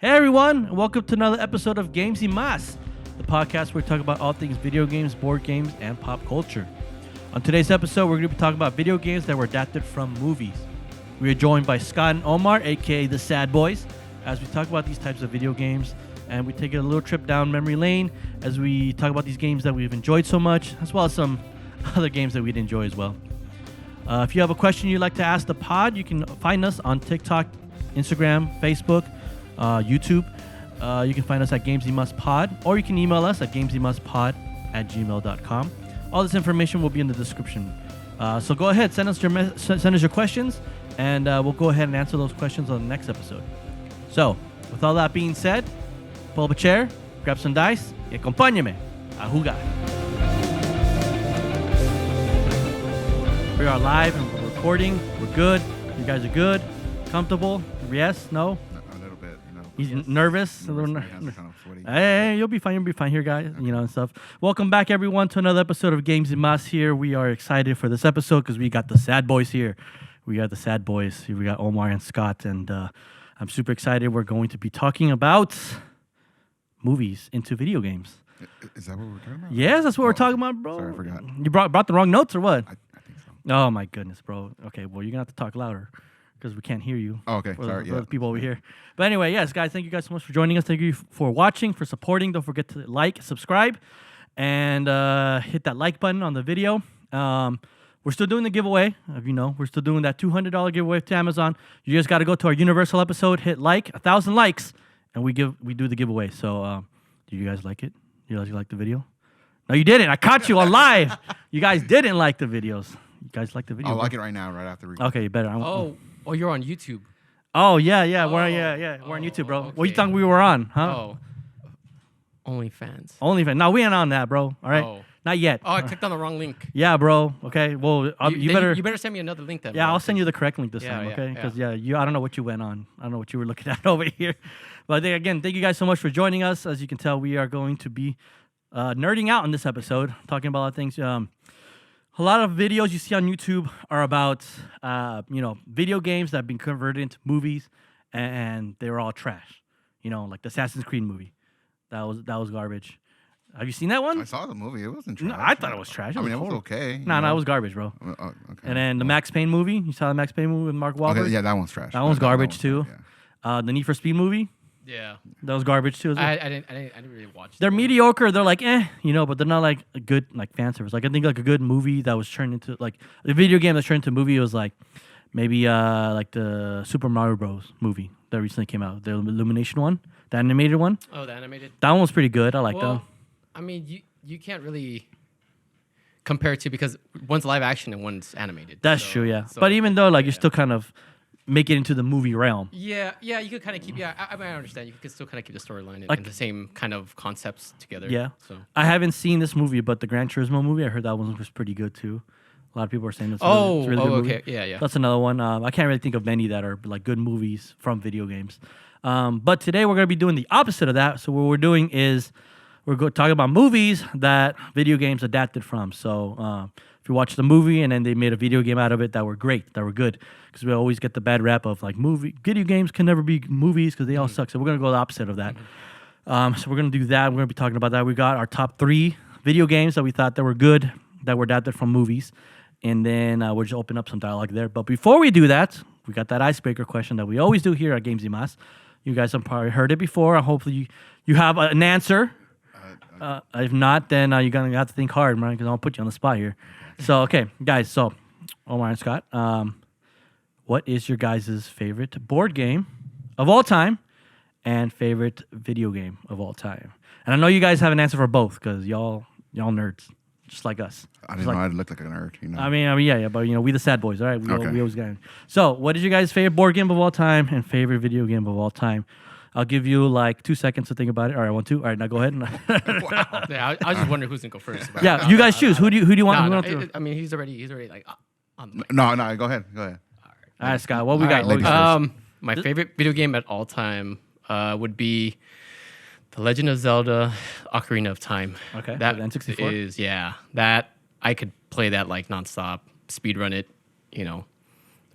Hey everyone, and welcome to another episode of Games y Mas, the podcast where we talk about all things video games, board games, and pop culture. On today's episode, we're going to be talking about video games that were adapted from movies. We are joined by Scott and Omar, aka the Sad Boys, as we talk about these types of video games, and we take a little trip down memory lane as we talk about these games that we've enjoyed so much, as well as some other games that we'd enjoy as well. If you have a question you'd like to ask the pod, you can find us on TikTok, Instagram, Facebook, YouTube. You can find us at gamesymaspod, or you can email us at gamesymaspod@gmail.com. All this information will be in the description. So go ahead, send us your questions, and we'll go ahead and answer those questions on the next episode. So, with all that being said, pull up a chair, grab some dice, y acompáñeme a jugar. We are live and we're recording. We're good. You guys are good. Comfortable? Yes? No? A little bit, you know. He's nervous. A little Kind of sweaty. Hey, you'll be fine. You'll be fine here, guys. Okay. You know, and stuff. Welcome back, everyone, to another episode of Games y Mas here. We are excited for this episode because we got the Sad Boys here. We got the Sad Boys. We got Omar and Scott, and I'm super excited. We're going to be talking about movies into video games. Is that what we're talking about? Yes, that's what we're talking about, bro. Sorry, I forgot. You brought the wrong notes or what? I think so. Oh, my goodness, bro. Okay, well, you're going to have to talk louder because we can't hear you. Oh, okay. For Sorry. the people over here. But anyway, yes, guys, thank you guys so much for joining us. Thank you for watching, for supporting. Don't forget to like, subscribe, and hit that like button on the video. We're still doing the giveaway. If you know, we're still doing that $200 giveaway to Amazon. You just got to go to our Universal episode, hit like, 1,000 likes, and we do the giveaway. So, do you guys like it? You guys like the video? No, you didn't. I caught you on live. You guys didn't like the videos. You guys like the video? I'll like it right now, right after we. Okay, you better. Oh, you're on YouTube. Oh yeah. We're Oh, on YouTube, bro. okay. What you thought we were on, huh? Oh, OnlyFans. OnlyFans. No, we ain't on that, bro. All right, Oh. not yet. Oh, I clicked on the wrong link. Yeah, bro. Okay. Well, you better. You better send me another link then. Yeah, bro. I'll send you the correct link this Yeah, time, yeah, okay? yeah. Because I don't know what you went on. I don't know what you were looking at over here. But again, thank you guys so much for joining us. As you can tell, we are going to be nerding out in this episode, talking about a lot of things. A lot of videos you see on YouTube are about, video games that have been converted into movies, and they were all trash. You know, like the Assassin's Creed movie. That was garbage. Have you seen that one? I saw the movie. It wasn't trash. No, I thought it was trash. I mean, it was horrible. okay. No, it was garbage, bro. Okay. And then the Max Payne movie. You saw the Max Payne movie with Mark Wahlberg? Okay, yeah, that one's trash. That one's garbage too. Yeah. The Need for Speed movie. Yeah. That was garbage too. As well. I didn't really watch. They're that one. mediocre. They're like, but they're not like a good like fan service. Like I think like a good movie that was turned into like a video game that's turned into a movie was like maybe like the Super Mario Bros. Movie that recently came out, the Illumination one, the animated one. Oh, the animated. That one was pretty good. I like that. Well, I mean, you can't really compare it to because one's live action and one's animated. That's so- true, yeah. so- But even though like you yeah. still kind of make it into the movie realm. Yeah, you could kind of keep. Yeah, I mean, I understand. You could still kind of keep the storyline Like- and the same kind of concepts together. Yeah. So. I haven't seen this movie, but the Gran Turismo movie, I heard that one was pretty good too. A lot of people are saying it's it's a really good movie. Okay, yeah. That's another one. I can't really think of many that are like good movies from video games. But today we're going to be doing the opposite of that. So what we're doing is we're going to talk about movies that video games adapted from. So if you watch the movie and then they made a video game out of it that were great, that were good, because we always get the bad rap of like video games can never be movies because they all suck. So we're going to go the opposite of that. So we're going to do that. We're going to be talking about that. We got our top 3 video games that we thought that were good, that were adapted from movies. And then we'll just open up some dialogue there. But before we do that, we got that icebreaker question that we always do here at Games y Mas. You guys have probably heard it before. Hopefully you have an answer. If not, then you're going to have to think hard, man, because I'll put you on the spot here. So, okay, guys. So, Omar and Scott, what is your guys' favorite board game of all time and favorite video game of all time? And I know you guys have an answer for both because y'all nerds. Just like us. I didn't know I looked like a nerd. You know. I mean, yeah, but we the sad boys, all right? We Okay. always got it. So, what is your guys' favorite board game of all time and favorite video game of all time? I'll give you like 2 seconds to think about it. All right, 1, 2. All right, now go ahead. Yeah, I was just wondering who's gonna go first. but- Yeah, you guys choose. Who do you want? No, who do you want to- I mean, he's already like on the mic. No, go ahead. All right, Scott, what we All got? right, What we ladies got? my favorite video game at all time would be The Legend of Zelda: Ocarina of Time. Okay, that for the N64? is that I could play that like nonstop, speedrun it.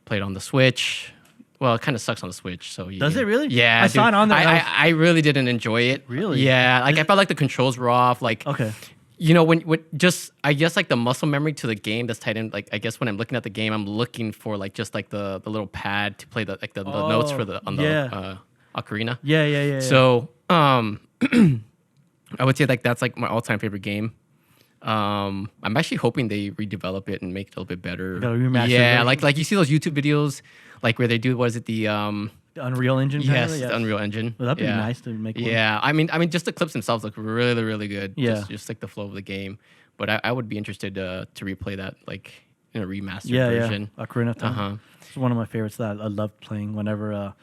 Play it on the Switch, Well, it kind of sucks on the Switch. So Does it really? Yeah, I saw it on there. I really didn't enjoy it. Really? Yeah, like I felt like the controls were off. Like, Okay. you know, when just I guess like the muscle memory to the game that's tied in. Like I guess when I'm looking at the game, I'm looking for like just like the little pad to play the notes for the ocarina. Yeah. So I would say like that's like my all-time favorite game. I'm actually hoping they redevelop it and make it a little bit better. Gotta remaster Yeah, it. like you see those YouTube videos, like where they do the The Unreal Engine. yes, kinda? the Unreal Engine. Well, that'd be yeah. nice to make. One. Yeah, I mean, just the clips themselves look really, really good. Yeah. just like the flow of the game. But I would be interested to replay that like in a remastered Yeah, version. Ocarina of Time. Uh-huh. It's one of my favorites that I loved playing whenever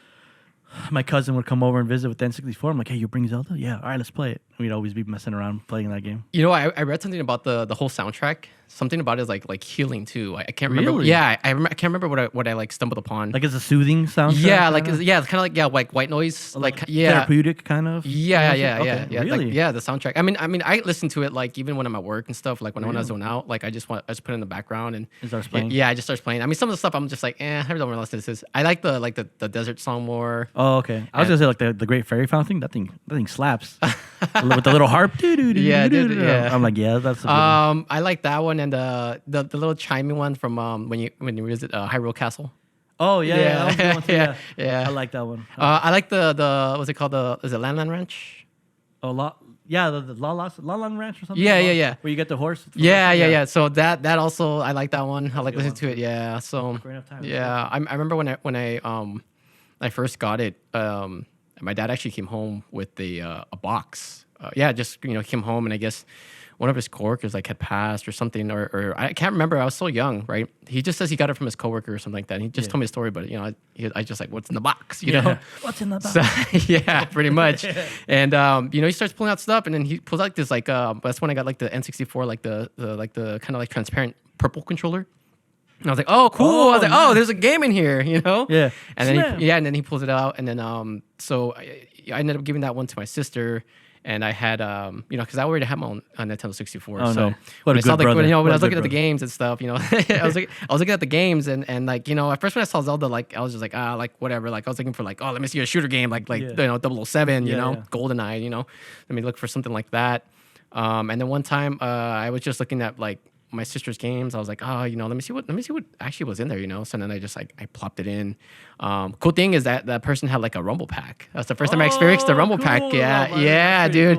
my cousin would come over and visit with the N64. I'm like, hey, you bring Zelda? Yeah, all right, let's play it. We'd always be messing around playing that game. You know, I read something about the whole soundtrack. Something about it is like healing too. I can't remember. Really? Yeah, I can't remember what I like stumbled upon. Like it's a soothing soundtrack? yeah, like kinda? it's kind of like white noise. Like yeah, Therapeutic kind of? Yeah. Okay, Like, really? yeah, the soundtrack. I mean, I listen to it like even when I'm at work and stuff. Like when I zone out, like I just put it in the background and It starts playing? Yeah, I just starts playing. I mean, some of the stuff I'm just like, I don't really listen to this. I like the desert song more. Oh, okay. I was gonna say like the Great Fairy Fountain thing. That thing slaps with the little harp. Yeah, dude, yeah. I'm like, yeah, that's a good one. I like that one and the little chiming one from when you visit Hyrule Castle. Oh yeah, that was the one too, yeah, yeah. I like that one. I like the what's it called? Is it Land Ranch? Oh, the La La Ranch or something. Yeah. Where you get the horse. Yeah. So that also I like that one. I like listening to it. Yeah. So Ocarina of Time, yeah, I remember when I first got it. My dad actually came home with a box. Just came home and I guess one of his coworkers like had passed or something or I can't remember. I was so young, right? He just says he got it from his coworker or something like that. And he just told me a story, but I just like what's in the box, you know? What's in the box? So, yeah, pretty much. And he starts pulling out stuff, and then he pulls out this like that's when I got like the N64, like the kind of like transparent purple controller. And I was like, oh, cool. Oh, I was like, nice. oh, there's a game in here, you know? Yeah. And then Snap. and then he pulls it out, and then so I ended up giving that one to my sister. And I had, because I already had my own Nintendo 64. Oh, so nice. What when a I saw good when brother. I What a was looking good at the brother. games and stuff, I was looking at the games and like at first when I saw Zelda, like I was just like whatever. Like I was looking for like let me see a shooter game like 007, Yeah. GoldenEye, let me look for something like that. And then one time I was just looking at like my sister's games. I was like, let me see what actually was in there, So then I just like I plopped it in. Cool thing is that person had like a Rumble Pack. That's the first time I experienced the Rumble Pack. cool. Yeah, Oh, man, yeah, that's pretty dude.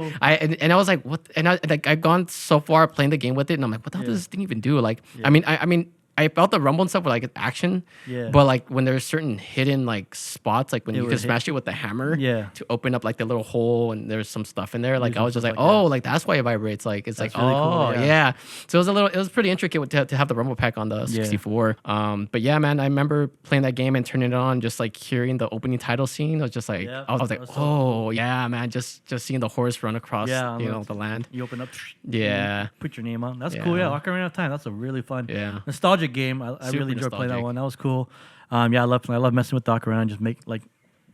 cool. And I was like, what? And I've gone so far playing the game with it, and I'm like, what the hell does this thing even do? Like, I mean, I felt the rumble and stuff with like action, Yeah. but like when there's certain hidden like spots, like when It you would can hit. smash it with the hammer, Yeah. to open up like the little hole and there's some stuff in there. Like There's I was just stuff like, like that. oh, like that's why it vibrates. Like it's That's like, really cool, oh yeah. yeah. So it was pretty intricate to have the rumble pack on the 64. But yeah, man, I remember playing that game and turning it on, just like hearing the opening title scene. I was just like, Yeah, I was like, that's so oh yeah, man, just seeing the horse run across, the land. You open up. Yeah. Put your name on. That's cool. Yeah, Ocarina of Time. That's a really fun, Yeah. nostalgic game. I Super really enjoyed playing that nostalgic. one. That was cool. I love messing with the Ocarina and just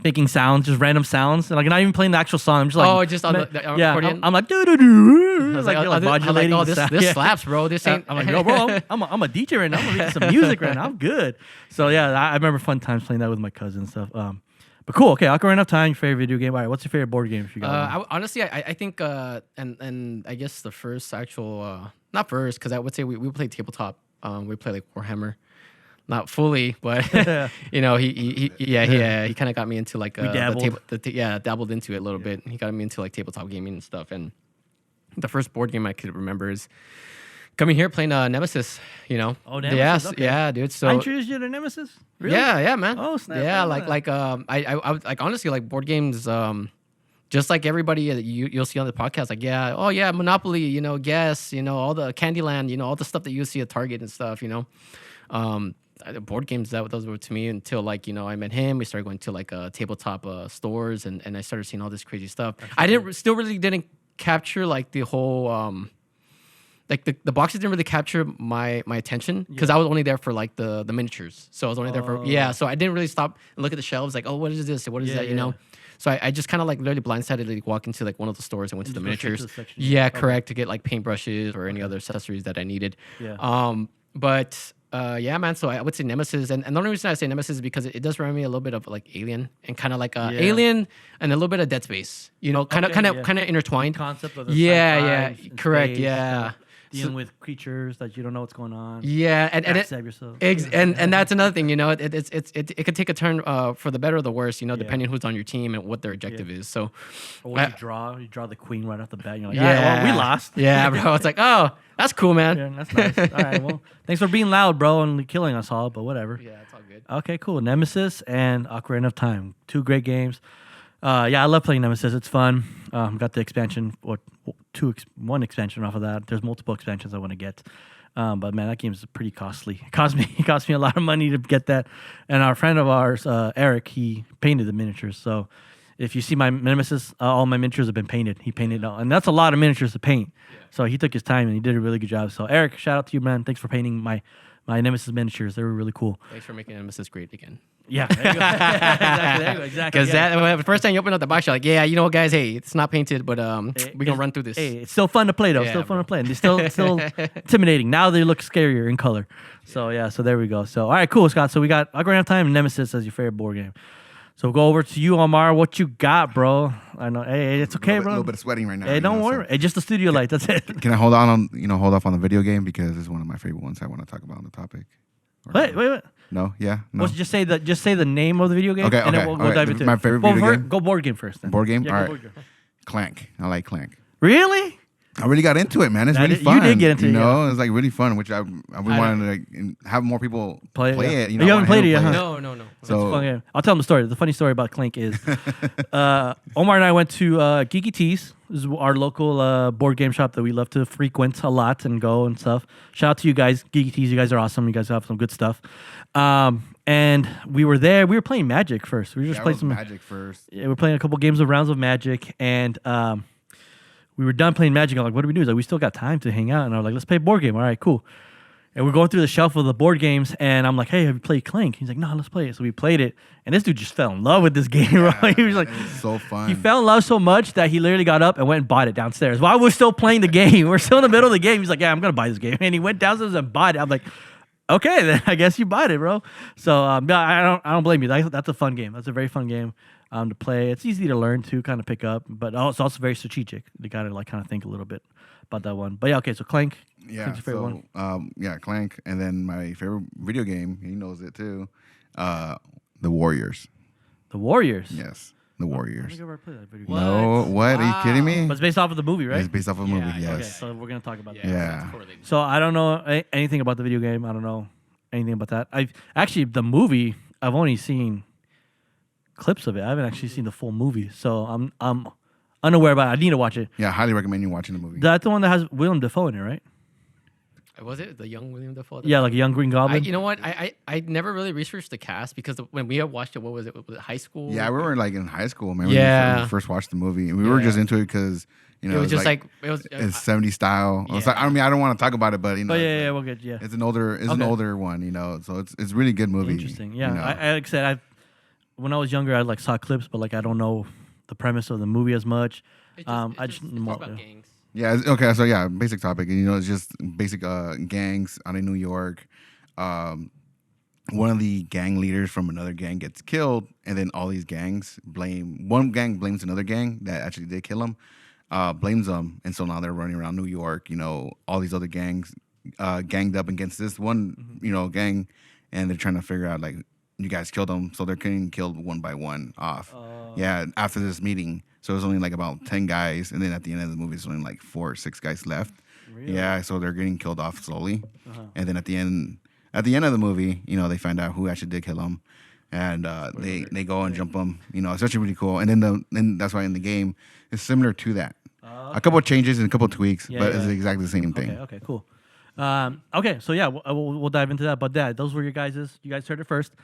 making sounds, just random sounds, and like not even playing the actual song. I'm just like, just on the yeah. accordion? I'm like doo doo doo. I was Like, like, you're like I'm like, modulating. oh, the sound. this Yeah. slaps, bro. This ain't. I'm like, no, bro, I'm a DJ right now. I'm making some music right now. I'm good. So yeah, I remember fun times playing that with my cousin and stuff. But cool. Okay, Ocarina of Time, your favorite video game. All right, what's your favorite board game if you got one? Honestly, I think, and I guess the first actual, not first, because I would say we played tabletop. We played like Warhammer, not fully, but he kind of got me into like dabbled. dabbled into it a little bit. He got me into like tabletop gaming and stuff. And the first board game I could remember is coming here playing Nemesis. Oh, Nemesis, Yes, okay. yeah, dude. I So introduced you to Nemesis. Really? yeah, man. Oh, snap. Yeah, I like didn't know I would like honestly like board games. Just like everybody you'll see on the podcast, like Monopoly, Guess, all the Candyland, all the stuff that you see at Target and stuff, board games those were to me until like I met him. We started going to like tabletop stores and I started seeing all this crazy stuff. I really didn't capture like the whole like the boxes didn't really capture my attention because I was only there for like the miniatures. So I was only there for so I didn't really stop and look at the shelves like, oh, what is this? What is that? Yeah. So I just kind of like literally blindsided like walk into like one of the stores and went to the just go straight miniatures. to the section. Yeah, Okay. correct, to get like paintbrushes or any other accessories that I needed. Yeah. But Yeah, man. So I would say Nemesis, and the only reason I say Nemesis is because it does remind me a little bit of like Alien, and kind of like Alien, and a little bit of Dead Space. You know, kind of intertwined. Concept of the Yeah, sci-fi correct. space, Yeah, dealing with creatures that you don't know what's going on. yeah, and Save yourself. and that's another thing. You know, it could take a turn for the better or the worse. You know, depending who's on your team and what their objective is. So, Or what you draw the queen right off the bat. And you're like, yeah, well, we lost. Yeah, bro. It's like, oh, that's cool, man. Yeah, that's nice. All right, well, thanks for being loud, bro, and killing us all, but whatever. Yeah, it's all good. Okay, cool. Nemesis and Ocarina of Time, 2 great games. Yeah, I love playing Nemesis. It's fun. Got the expansion, one expansion off of that. There's multiple expansions I want to get. But man, that game is pretty costly. It cost me a lot of money to get that. And our friend of ours, Eric, he painted the miniatures. So if you see my Nemesis, all my miniatures have been painted. He painted it all, and that's a lot of miniatures to paint. Yeah. So he took his time and he did a really good job. So Eric, shout out to you, man. Thanks for painting my Nemesis miniatures. They were really cool. Thanks for making Nemesis great again. Yeah, there you go. Exactly. Because the first time you open up the box, you're like, yeah, you know what, guys? Hey, it's not painted, but we're gonna run through this. Hey, it's still fun to play though. Yeah, still fun to play. And they're still intimidating. Now they look scarier in color. So so there we go. So all right, cool, Scott. So we got Ocarina of Time and Nemesis as your favorite board game. So we'll go over to you, Omar. What you got, bro? I know. Hey, it's okay, bro. A little bit of sweating right now. Hey, don't worry. Hey, just the studio light. That's it. Can I hold off on the video game because it's one of my favorite ones I want to talk about on the topic. Wait. No, yeah, no. Well, just say the name of the video game. Okay, and then we'll dive into my it. favorite video game. Go board game first. Then. Board game. Yeah, all right. board game. Clank. I like Clank. Really? I really got into it, man. It's really You fun. did get into it, It's like really fun, which I wanted to like, have more people play it. You haven't played it yet, huh? No. So it's a fun game. I'll tell them the story. The funny story about Clank is Omar and I went to Geeky Tees. This is our local board game shop that we love to frequent a lot and go and stuff. Shout out to you guys, Geeky Tees. You guys are awesome. You guys have some good stuff. And we were there. We were playing Magic first. We were just playing some Magic first. Yeah, we were playing a couple games of rounds of Magic, and we were done playing Magic. I'm like, what do we do? He's like, we still got time to hang out. And I was like, let's play a board game. All right, cool. And we're going through the shelf of the board games, and I'm like, hey, have you played Clank? He's like, no, let's play it. So we played it, and this dude just fell in love with this game, bro. He was like, it's so fun. He fell in love so much that he literally got up and went and bought it downstairs. While we're still playing the game, we're still in the middle of the game. He's like, yeah, I'm going to buy this game. And he went downstairs and bought it. I'm like, okay, then I guess you bought it, bro. So no, I don't blame you. That's a fun game. That's a very fun game to play. It's easy to learn to kind of pick up, but it's also very strategic. You got to like kind of think a little bit about that one. But yeah, okay. So Clank. Yeah. So Clank, and then my favorite video game. He knows it too. The Warriors. The Warriors. Yes. The Warriors. I think I've ever played that video game. No, what? Are you kidding me? But it's based off of the movie, right? It's based off of a movie, yes. Okay, so we're gonna talk about that. Yeah. So I don't know anything about the video game. I don't know anything about that. I've actually the movie. I've only seen clips of it. I haven't actually seen the full movie, so I'm unaware about it. I need to watch it. Yeah, I highly recommend you watching the movie. That's the one that has Willem Dafoe in it, right? Was it the young William Dafoe? Yeah, like a young Green Goblin. You know what? I never really researched the cast because when we had watched it, what was it? Was it high school? Yeah, we were like in high school, man. Yeah. When we first watched the movie, and we were just into it because it was just like it was. It's 70s style. It's like, I mean, I don't want to talk about it, but we'll get It's an older one, so it's really good movie. Interesting. Yeah, I like I said, when I was younger, I like saw clips, but like I don't know the premise of the movie as much. It's just about gangs. Yeah. Okay. So yeah, basic topic. It's just basic gangs out in New York. One of the gang leaders from another gang gets killed, and then all these gangs one gang blames another gang that actually did kill him, blames them, and so now they're running around New York. All these other gangs ganged up against this one, gang, and they're trying to figure out like you guys killed them, so they're getting killed one by one off. Yeah, after this meeting. So it was only like about 10 guys, and then at the end of the movie, there's only like 4 or 6 guys left. Really? Yeah, so they're getting killed off slowly. And then at the end of the movie, they find out who actually did kill them, and they go and jump them. It's actually really cool. And then that's why in the game it's similar to that. Okay. A couple of changes and a couple of tweaks, but it's exactly the same thing. Okay, cool. Okay, so yeah, we'll dive into that. But those were you guys heard it first.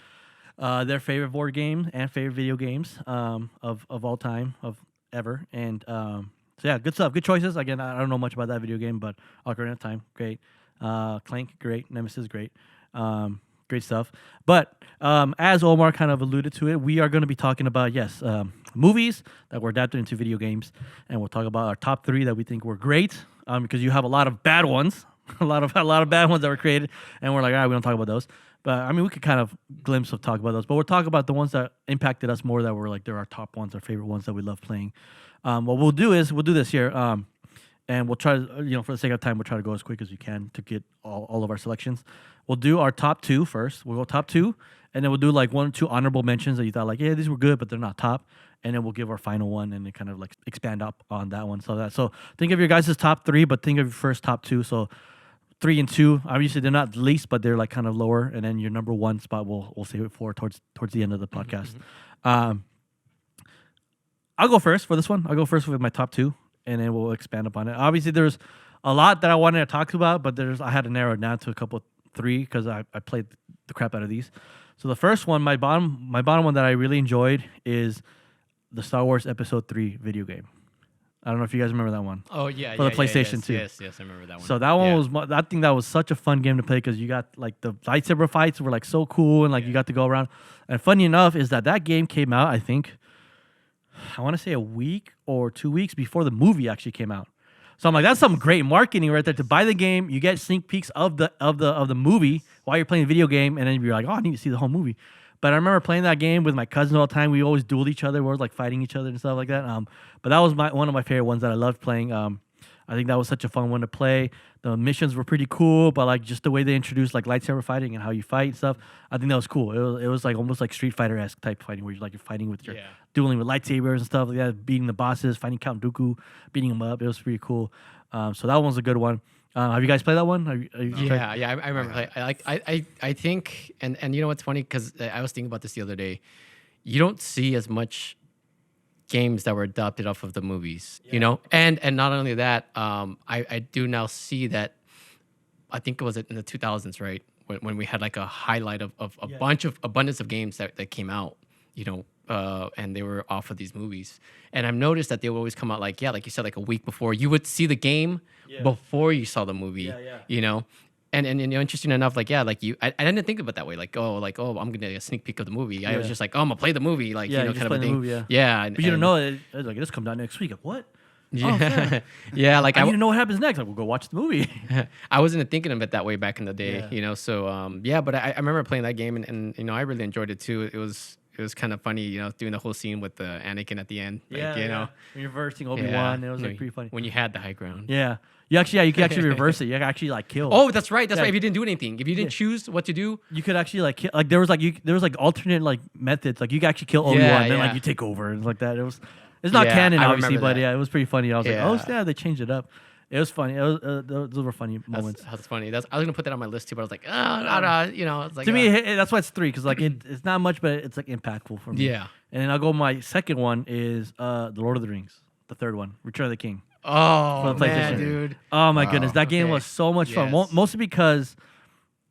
Their favorite board game and favorite video games of all time, of ever. And so yeah, good stuff. Good choices. Again, I don't know much about that video game, but Ocarina of Time, great. Clank, great. Nemesis, great. Great stuff. But as Omar kind of alluded to it, we are going to be talking about, movies that were adapted into video games. And we'll talk about our top 3 that we think were great, because you have a lot of bad ones. a lot of bad ones that were created, and we're like, all right, we don't talk about those. But I mean, we could kind of glimpse of talk about those, but we'll talk about the ones that impacted us more, that were like they're our top ones, our favorite ones that we love playing. What we'll do is we'll do this here, and we'll try to, for the sake of time, we'll try to go as quick as we can to get all of our selections. We'll do our top 2 first. We'll go top 2, and then we'll do like 1 or 2 honorable mentions that you thought like, yeah, these were good, but they're not top. And then we'll give our final one and then kind of like expand up on that one. So think of your guys' top 3, but think of your first top 2. So 3 and 2, obviously they're not least, but they're like kind of lower. And then your number 1 spot we'll save it for towards the end of the podcast. I'll go first for this one. I'll go first with my top 2, and then we'll expand upon it. Obviously, there's a lot that I wanted to talk about, but I had to narrow it down to a couple 3 because I played the crap out of these. So the first one, my bottom one that I really enjoyed is the Star Wars Episode 3 video game. I don't know if you guys remember that one. Oh yeah, for the PlayStation 2. Yes, I remember that one. So that one was, I think that was such a fun game to play because you got like the lightsaber fights were like so cool, and like you got to go around. And funny enough is that game came out, I think, I want to say a week or 2 weeks before the movie actually came out. So I'm like, that's some great marketing right there. To buy the game, you get sneak peeks of the movie while you're playing the video game, and then you're like, oh, I need to see the whole movie. But I remember playing that game with my cousins all the time. We always dueled each other. We were like fighting each other and stuff like that. But that was one of my favorite ones that I loved playing. I think that was such a fun one to play. The missions were pretty cool, but like just the way they introduced like lightsaber fighting and how you fight and stuff, I think that was cool. It was like almost like Street Fighter-esque type fighting where you're fighting with your dueling with lightsabers and stuff like that, beating the bosses, fighting Count Dooku, beating him up. It was pretty cool. So that one was a good one. Have you guys played that one? I remember. I think, and you know what's funny, because I was thinking about this the other day. You don't see as much games that were adopted off of the movies, you know, and not only that, I do now see that. I think it was in the 2000s, right, when we had like a highlight of abundance of games that came out, you know. And they were off of these movies, and I've noticed that they would always come out like you said, like a week before. You would see the game before you saw the movie, you know. And you know, interesting enough, I didn't think of it that way. I'm gonna get a sneak peek of the movie. I was just like, oh, I'm gonna play the movie, kind of a thing. Movie, but you don't know it. Like, this comes out next week. Like, what? Yeah, I need to know what happens next. Like, we'll go watch the movie. I wasn't thinking of it that way back in the day, you know. So but I remember playing that game, and you know, I really enjoyed it too. It was kind of funny, you know, doing the whole scene with the Anakin at the end. You know, when you're versing Obi-Wan, it was like pretty funny. When you had the high ground. Yeah. You can actually reverse it. You can actually like kill. Oh, that's right. That's right. If you didn't do anything, if you didn't choose what to do, you could actually like kill. Like there was alternate like methods. Like you could actually kill Obi-Wan, and then like you take over and like that. It's not canon obviously, but it was pretty funny. I was like, oh yeah, they changed it up. It was funny. Those were funny moments. That's funny. I was gonna put that on my list too, but I was like, no, you know. It's like, to me, that's why it's 3, because like it's not much, but it's like impactful for me. Yeah. And then I'll go. My second one is the Lord of the Rings, the third one, Return of the King. Oh man, dude. Oh my goodness, that game was so much fun. Mostly because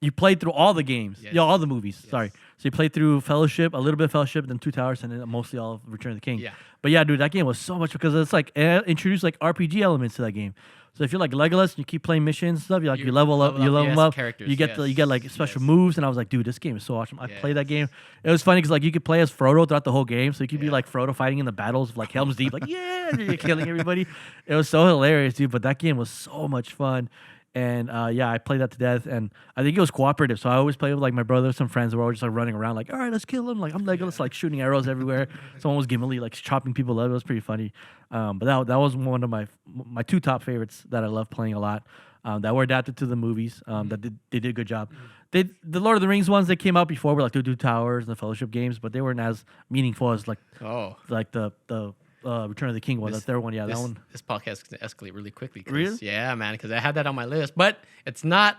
you played through all the games, all the movies. Yes. Sorry, so you played through Fellowship, a little bit of Fellowship, then Two Towers, and then mostly all of Return of the King. Yeah. But yeah, dude, that game was so much because it's like it introduced like RPG elements to that game. So if you're like Legolas and you keep playing missions and stuff, you level them up. Characters, you get like special moves, and I was like, dude, this game is so awesome. I played that game. It was funny because like you could play as Frodo throughout the whole game, so you could be like Frodo fighting in the battles of like Helm's Deep, like you're killing everybody. It was so hilarious, dude. But that game was so much fun. And I played that to death, and I think it was cooperative. So I always played with like my brother, some friends who were always just like running around, like, all right, let's kill him. Like I'm Legolas, like shooting arrows everywhere. Someone was Gimli, like chopping people up. It was pretty funny. But that was one of my 2 top favorites that I love playing a lot. That were adapted to the movies. They did a good job. The Lord of the Rings ones that came out before were like the Two Towers and the Fellowship games, but they weren't as meaningful as like the Return of the King one, the third one. Yeah, that one. This podcast is going to escalate really quickly. Really? Yeah, man, because I had that on my list, but it's not.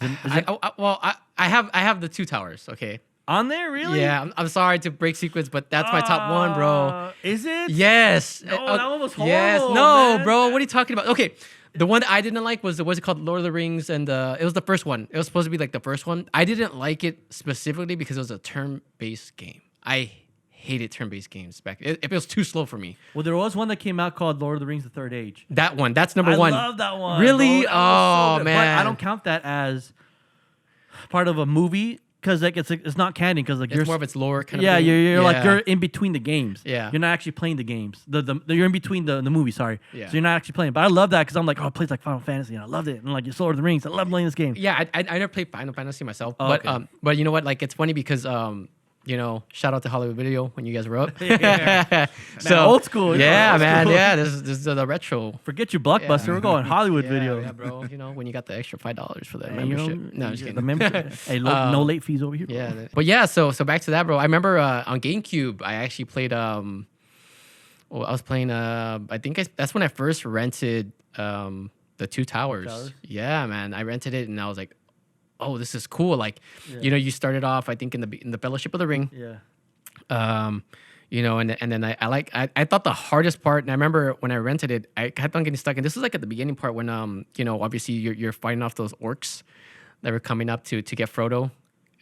I have the Two Towers. Okay. On there, really? Yeah, I'm sorry to break sequence, but that's my top one, bro. Is it? Yes. No, that one was horrible. Yes. No, man. bro. What are you talking about? Okay. The one that I didn't like was what's it called? Lord of the Rings, and it was the first one. It was supposed to be like the first one. I didn't like it specifically because it was a turn-based game. I hated turn-based games back. It was too slow for me. Well, there was one that came out called Lord of the Rings: The Third Age. That one. That's number one. I love that one. Really? Bro. That oh so man. But I don't count that as part of a movie because like it's not canon because like It's more of its lore kind of yeah, thing. you're like you're in between the games. Yeah. You're not actually playing the games. You're in between the movie. Sorry. Yeah. So you're not actually playing. But I love that because I'm like, oh, it plays like Final Fantasy, and I loved it. And like Sword of the Rings, I love playing this game. Yeah, I never played Final Fantasy myself, Oh, but okay. but you know what? Like it's funny because you know, shout out to Hollywood Video when you guys were up. So old school. Yeah, Old man. school. Yeah, this is the retro. Forget your Blockbuster. Yeah. We're going Hollywood Yeah, Video. yeah, bro. You know, when you got the extra $5 for the And, you know, membership. No, I'm just the kidding. membership. Hey, no late fees over here. Yeah, but yeah. So back to that, bro. I remember on GameCube, I actually played. Well, I was playing. I think that's when I first rented the Two Towers. Towers? Yeah, man. I rented it, and I was like, oh, this is cool. Like, you know, you started off, I think, in the Fellowship of the Ring. Yeah. You know, and then I thought the hardest part, and I remember when I rented it, I kept on getting stuck. And this was like at the beginning part when you know, obviously you're fighting off those orcs that were coming up to get Frodo.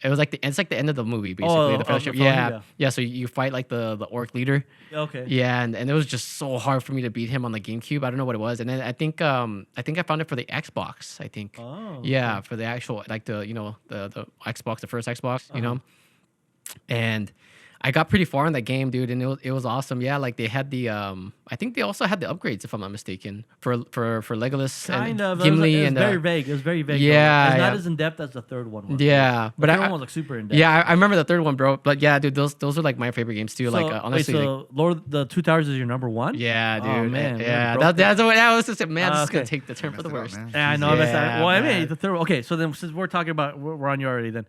It was like it's like the end of the movie, basically. The Fellowship. the Fellowship, Yeah. So you fight like the orc leader. Okay. Yeah, and it was just so hard for me to beat him on the GameCube. I don't know what it was. And then I think I found it for the Xbox, I think. Oh. Yeah, for the actual like the you know the Xbox, the first Xbox, you know. And I got pretty far in that game, dude, and it was awesome. Yeah, like they had the I think they also had the upgrades, if I'm not mistaken, for Legolas Kind and of. Gimli It was and very vague. It was very vague. Yeah, Though. It's not yeah. as in depth as the third one was. yeah, The but third one was like super in depth. yeah, I remember the third one, bro. But yeah, dude, those are like my favorite games too. So, Like honestly, like, so the Two Towers is your number one. yeah, dude. Oh, man. yeah, You broke that's what I was just man. This is Okay. gonna take the turn for the Messed it up, worst. man. Yeah, I know. I messed that up. Yeah, Well, I man. mean, the third. Okay, so then since we're talking about we're on you already, then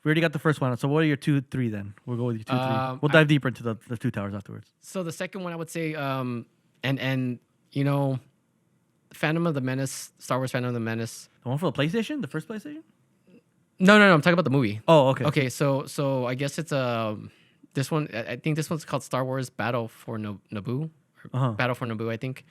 we already got the first one. So what are your 2, 3 then? We'll go with your 2, 3. We'll dive deeper into the Two Towers afterwards. So the second one, I would say, and you know, Phantom of the Menace, Star Wars Phantom of the Menace. The one for the PlayStation, the first PlayStation. No, I'm talking about the movie. Oh, okay. Okay, so I guess it's this one. I think this one's called Star Wars Battle for Naboo. Uh-huh. Battle for Naboo, I think.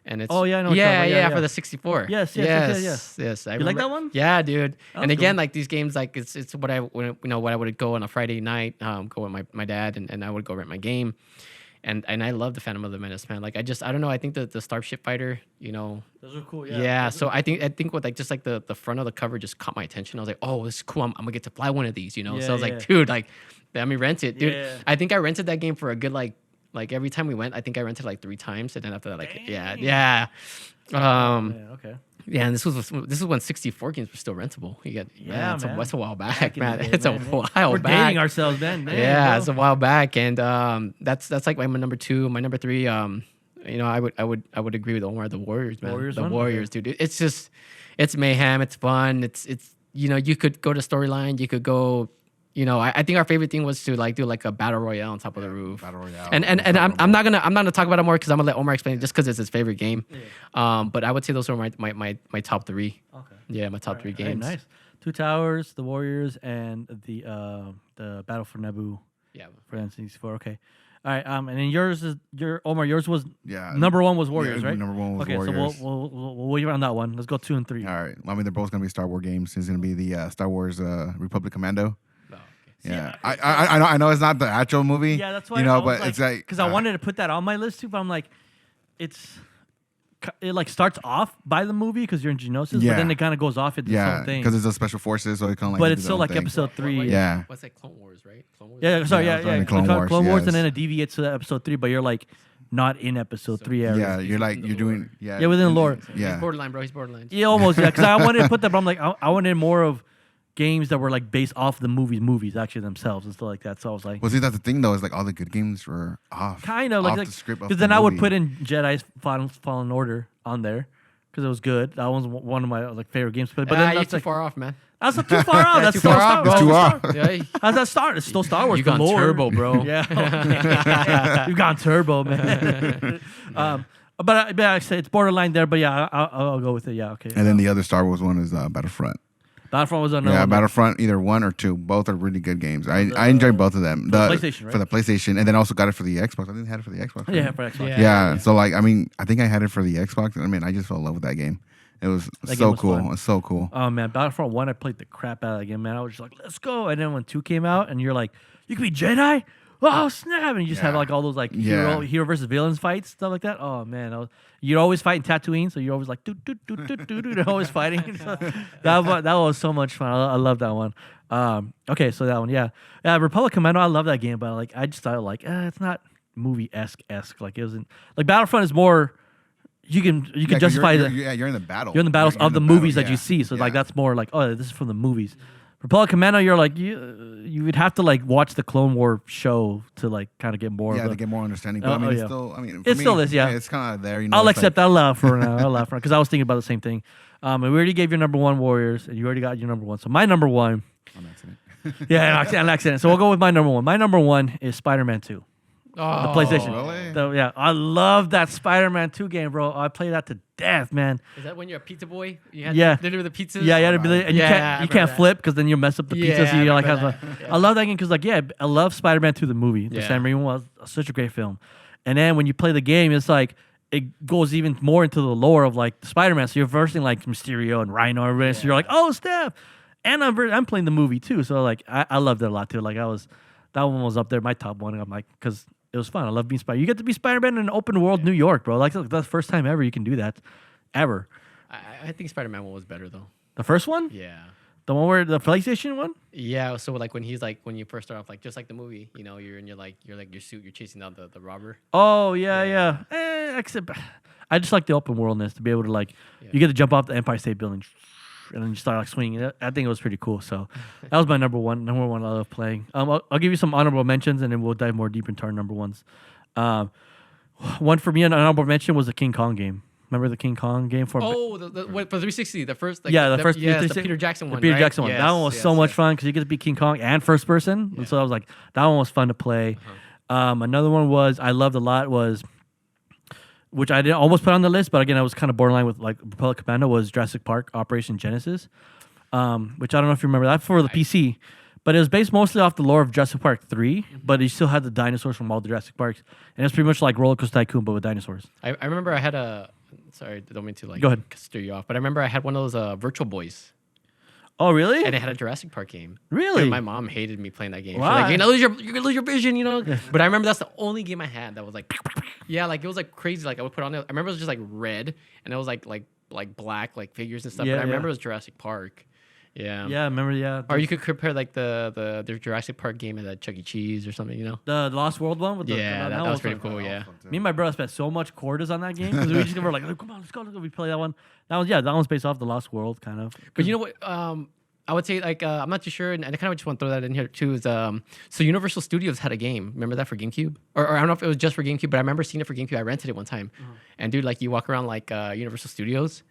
And it's Oh, yeah, I know what you're yeah, talking about. yeah, Yeah, for the 64. Yes. I You like remember- that one? Yeah, dude. That And was again, cool. like these games, like it's what I you know what I would go on a Friday night, go with my dad, and I would go rent my game, and I love the Phantom of the Menace, man. Like I don't know. I think the Starship Fighter, you know. Those are cool. Yeah, so I think with like just like the front of the cover just caught my attention. I was like, oh, this is cool. I'm gonna get to fly one of these, you know. Yeah, So I was yeah. like, dude, like, let me rent it, dude. Yeah. I think I rented that game for a good like every time we went, I think I rented like 3 times, and then after that, like, Dang. yeah. Yeah, okay. Yeah, and this is when 64 games were still rentable. You got Yeah, man. that's a while back, Back in the man. day, It's man. a while We're back. dating ourselves, man. Damn, Yeah, bro. it's a while back, and that's like my number 2. My number 3, you know, I would agree with Omar. The Warriors, man. Warriors The one? Warriors, dude. It's just it's mayhem. It's fun. It's you know, you could go to storyline. You could go. You know, I think our favorite thing was to like do like a battle royale on top of the roof. Battle Royale. And I'm not gonna talk about it more because I'm gonna let Omar explain it just because it's his favorite game. But I would say those are my top 3. Okay. Yeah, my top 3 Hey, games. nice. Two Towers, the Warriors, and the Battle for Naboo Yeah. for N64. Okay. All right. And then yours was Yeah. number 1 was Warriors, Yeah, right? number 1 was okay, Warriors. so we'll wait on that one. Let's go 2 and 3. All right. I mean, they're both gonna be Star Wars games. It's gonna be the Star Wars Republic Commando. Oh, okay. Yeah, I know it's not the actual movie. Yeah, that's why you know, I was but it's like because I wanted to put that on my list too, but I'm like, it like starts off by the movie because you're in Geonosis, but Yeah. then it kind of goes off into its yeah, own thing. because it's a special forces, so it kind of like. But do it's its still own like thing. episode 3. Yeah. What's that? Clone Wars, right? Clone Wars. Yeah, sorry, Yeah, yeah, it's yeah. only Clone Wars, Clone Wars, and yes. then it deviates to episode 3, but you're like not in episode 3 area. Yeah, you're like you're doing Yeah, within the lore. Yeah, He's borderline, bro. He's borderline. Yeah, almost. Yeah, because I wanted to put that, but I'm like, I wanted more of games that were like based off the movies actually themselves and stuff like that. So I was like, well, see, that's the thing though. Is like all the good games were off. kind of off like the script. because then I would put in Jedi's Fallen Order on there because it was good. That was one of my like favorite games. But then You're that's too like, far off, man. that's not too far out. That's too still far Star off, Wars. bro. Too Star- off. Yeah, How's that start? It's still Star Wars. you the gone lore. turbo, bro. Yeah, you've gone turbo, man. But I say it's borderline there. But yeah, I'll go with it. Yeah, okay. And then the other Star Wars one is Battlefront. Battlefront was another. Yeah, one. Battlefront, either 1 or 2. Both are really good games. I enjoyed both of them. the PlayStation, right? For the PlayStation, and then also got it for the Xbox. I think I had it for the Xbox. right? Yeah, for Xbox. Yeah. Yeah. So like, I mean, I think I had it for the Xbox. I mean, I just fell in love with that game. It was That so game was cool. fun. It was so cool. Oh man, Battlefront 1, I played the crap out of that game, man. I was just like, let's go. And then when 2 came out and you're like, you can be Jedi? Oh snap. And you just had Yeah. like all those like Yeah. hero versus villains fights, stuff like that. Oh man. You'd always fight in Tatooine, so you're always like they're always fighting. So that was so much fun. I love that one. Okay, so that one, yeah. Republic Commando, I love that game, but like I just thought like it's not movie esque. Like it wasn't like Battlefront is more. You can justify that you're in the battle. you're in the battles of the movies that you see. So like that's more like, oh, this is from the movies. Republic Commando, you're like you would have to like watch the Clone War show to like kind of get more. Yeah, to get more understanding. But I mean, it's still. I mean, it still is. Yeah, it's kind of there. You know, I'll accept that. I'll laugh for now. I'll laugh for because I was thinking about the same thing. And we already gave your number one Warriors, and you already got your number one. So my number one. On accident. Yeah, an accident. So we'll go with my number one. My number one is Spider-Man 2. Oh, The PlayStation. Really? So yeah, I love that Spider-Man 2 game, bro. I play that to death, man. Is that when you're a pizza boy? You had Yeah. to deliver the pizzas? Yeah, you had to be, and Yeah, I you remember can't that. flip because then you mess up the pizza. Yeah, So you're like, I remember that. I love that game because like, yeah, I love Spider-Man 2 the movie. The Yeah. Sam Raimi one was such a great film. And then when you play the game, it's like it goes even more into the lore of like Spider-Man. So you're versing like Mysterio and Rhino and everything. So you're like, oh, Steph. And I'm playing the movie too. So like I loved it a lot too. Like that one was up there, my top one. I'm like, because it was fun. I love being Spider. You get to be Spider-Man in an open world New York, bro. Like that's the first time ever you can do that, ever. I think Spider-Man 1 was better though. The first one, Yeah. the one where the PlayStation one. Yeah, so like when you first start off, like just like the movie, you're in your suit, you're chasing down the robber. Oh yeah. Except I just like the open worldness to be able to like you get to jump off the Empire State Building. And then you start like swinging. I think it was pretty cool. So that was my number one. Number one I love playing. I'll give you some honorable mentions, and then we'll dive more deep into our number ones. One for me, an honorable mention was the King Kong game. Remember the King Kong game for? Oh, for 360, the first. Like, Yeah, the first the 360 Peter Jackson one. The Peter right? Jackson one. Yes, That one was so much fun because you get to be King Kong and first person. And so I was like, that one was fun to play. Another one was I loved a lot was, which I didn't almost put on the list, but again I was kind of borderline with like Republic Commando was Jurassic Park Operation Genesis, which I don't know if you remember that for the PC, but it was based mostly off the lore of Jurassic Park 3, but you still had the dinosaurs from all the Jurassic Parks, and it's pretty much like Roller Coaster Tycoon but with dinosaurs. I remember I had a. Sorry, I don't mean to like Go ahead. stir you off, but I remember I had one of those Virtual Boys, Oh really? and it had a Jurassic Park game. Really? And my mom hated me playing that game. She's Why? like, you're gonna lose your vision, But I remember that's the only game I had that was like, yeah, like it was like crazy. Like I would put on it. I remember it was just like red, and it was like black like figures and stuff. Yeah, but I remember yeah. it was Jurassic Park. Yeah. Yeah, I remember. Yeah, Or you could compare like the Jurassic Park game at Chuck E. Cheese or something, the Lost World one with the Yeah, that was pretty fun. cool. Yeah. Me and my brother spent so much quarters on that game because we just were like, oh, come on, let's go. We play that one. That one's based off the Lost World, kind of. But you know what? I would say like I'm not too sure, and I kind of just want to throw that in here too. Is so Universal Studios had a game. Remember that for GameCube, or I don't know if it was just for GameCube, but I remember seeing it for GameCube. I rented it one time, and dude, like you walk around like Universal Studios,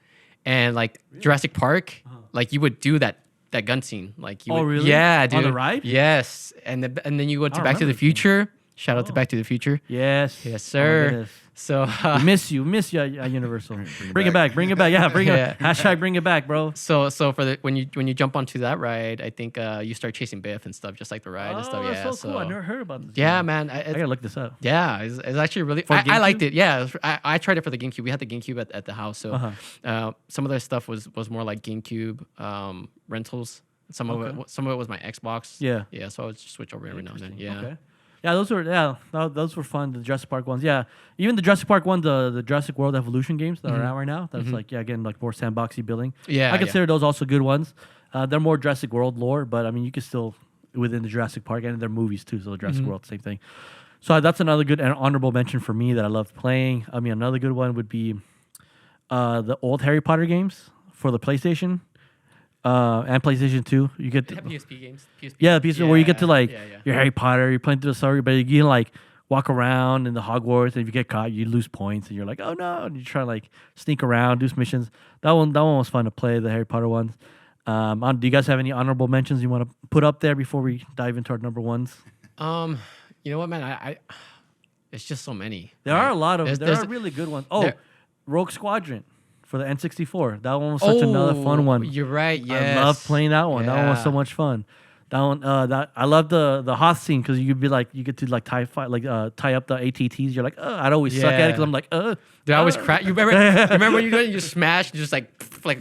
and like Jurassic Park, like you would do that gun scene, like you. Oh, would, really? Yeah, dude. On the ride? Yes, and then you go to don't Back to the remember. Future. Shout out to Back to the Future. Yes. Yes, Oh, my sir. goodness. So We miss you Universal. Bring it back. back. Yeah, bring Yeah. it. Hashtag bring it back, bro. So for the when you jump onto that ride, I think you start chasing Biff and stuff, just like the ride and stuff. Oh, Yeah, that's so cool. I never heard about this. Yeah, man. I gotta look this up. Yeah, it's actually really. For I liked GameCube? it. Yeah, I tried it for the GameCube. We had the GameCube at the house, so some of their stuff was more like GameCube rentals. Some of it was my Xbox. Yeah. yeah. So I would just switch over every now and then. Yeah. Okay. Yeah, those were fun. The Jurassic Park ones. Yeah, even the Jurassic Park one, the Jurassic World Evolution games that are out right now. That's like again like more sandboxy building. Yeah, I consider those also good ones. They're more Jurassic World lore, but I mean you can still within the Jurassic Park and their movies too. So the Jurassic World, same thing. So that's another good and honorable mention for me that I loved playing. I mean another good one would be the old Harry Potter games for the PlayStation. And PlayStation 2, you get They have PSP games. PSP. yeah, the piece where you get to like Yeah. you're Harry Potter, you're playing through the story, but you can like walk around in the Hogwarts, and if you get caught, you lose points, and you're like, oh no, and you try to like sneak around, do some missions. That one was fun to play. The Harry Potter ones. Do you guys have any honorable mentions you want to put up there before we dive into our number ones? You know what, man? I it's just so many. There are a lot of There's are really good ones. Oh, there- Rogue Squadron for the N64. That one was such another fun one. You're right. Yes. I love playing that one. That one was so Yeah. much fun. That one, that I love the Hoth scene because you get to like tie up the ATTs. You're like, I'd always suck at it because I'm like, Dude, I always crack. You remember when you smash, you just like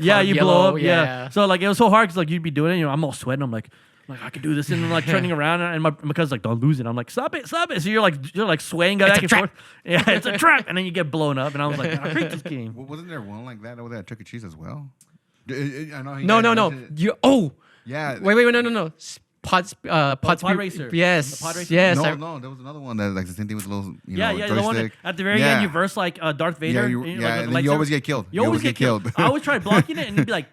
yeah, cloud you yellow, blow up, yeah. So like it was so hard because like you'd be doing it, I'm all sweating. I'm like I can do this, and I'm like turning around, and my cousin's like, don't lose it. I'm like, stop it. So you're like swaying back and forth. Yeah, it's a trap, and then you get blown up, and I was like, I hate this game. Wasn't there one like that over there at Chuck E. Cheese as well? I know he No. mentioned it. You Yeah. Wait, no. Pod Racer. Yes, The Pod Racer? yes. No, there was another one that like the same thing with a little, Yeah, the one that, joystick. at the very Yeah. end you verse like Darth Vader. Yeah, you, and, yeah, like, and with then the you always lightsaber. get killed. You always get killed. I always try blocking it and it'd be like,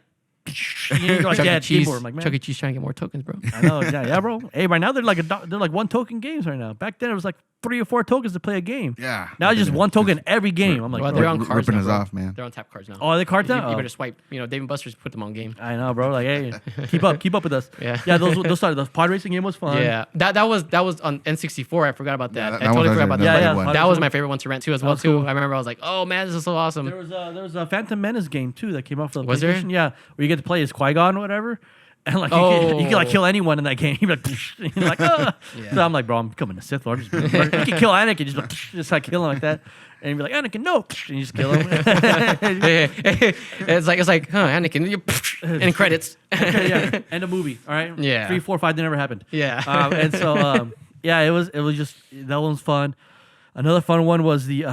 and you're like, Chuck yeah, E. Cheese. keyboard. I'm like, man. Chuck E. Cheese trying to get more tokens, bro. I know, yeah, bro. Hey, right now they're like 1 token games right now. Back then it was like 3 or 4 tokens to play a game. Yeah. Now it's just 1 token every game. I'm like, Well, bro, they're on cards ripping now, us bro. off, man. They're on tap cards now. oh, they cards you, now. you Oh. better swipe. Dave and Buster's put them on game. I know, bro. Like, hey, keep up with us. Yeah. Those started. The pod racing game was fun. Yeah, that was on N64. I forgot about that. Yeah, I totally forgot about that. Yeah, one. That was my favorite one to rent too, as well was too. cool. I remember I was like, oh man, this is so awesome. There was a Phantom Menace game too that came out for the Was there? PlayStation. Yeah, where you get to play as Qui-Gon or whatever. And like you can like kill anyone in that game. You're like, and you're like, ah. Yeah. So I'm like, bro, I'm becoming a Sith Lord. You can kill Anakin, just like kill him like that, and you're like, Anakin, no, and you just kill him. it's like, huh, Anakin, in credits. Yeah, end of movie. All right. Yeah. 3, 4, 5. They never happened. Yeah. And so yeah, it was just that one was fun. Another fun one was the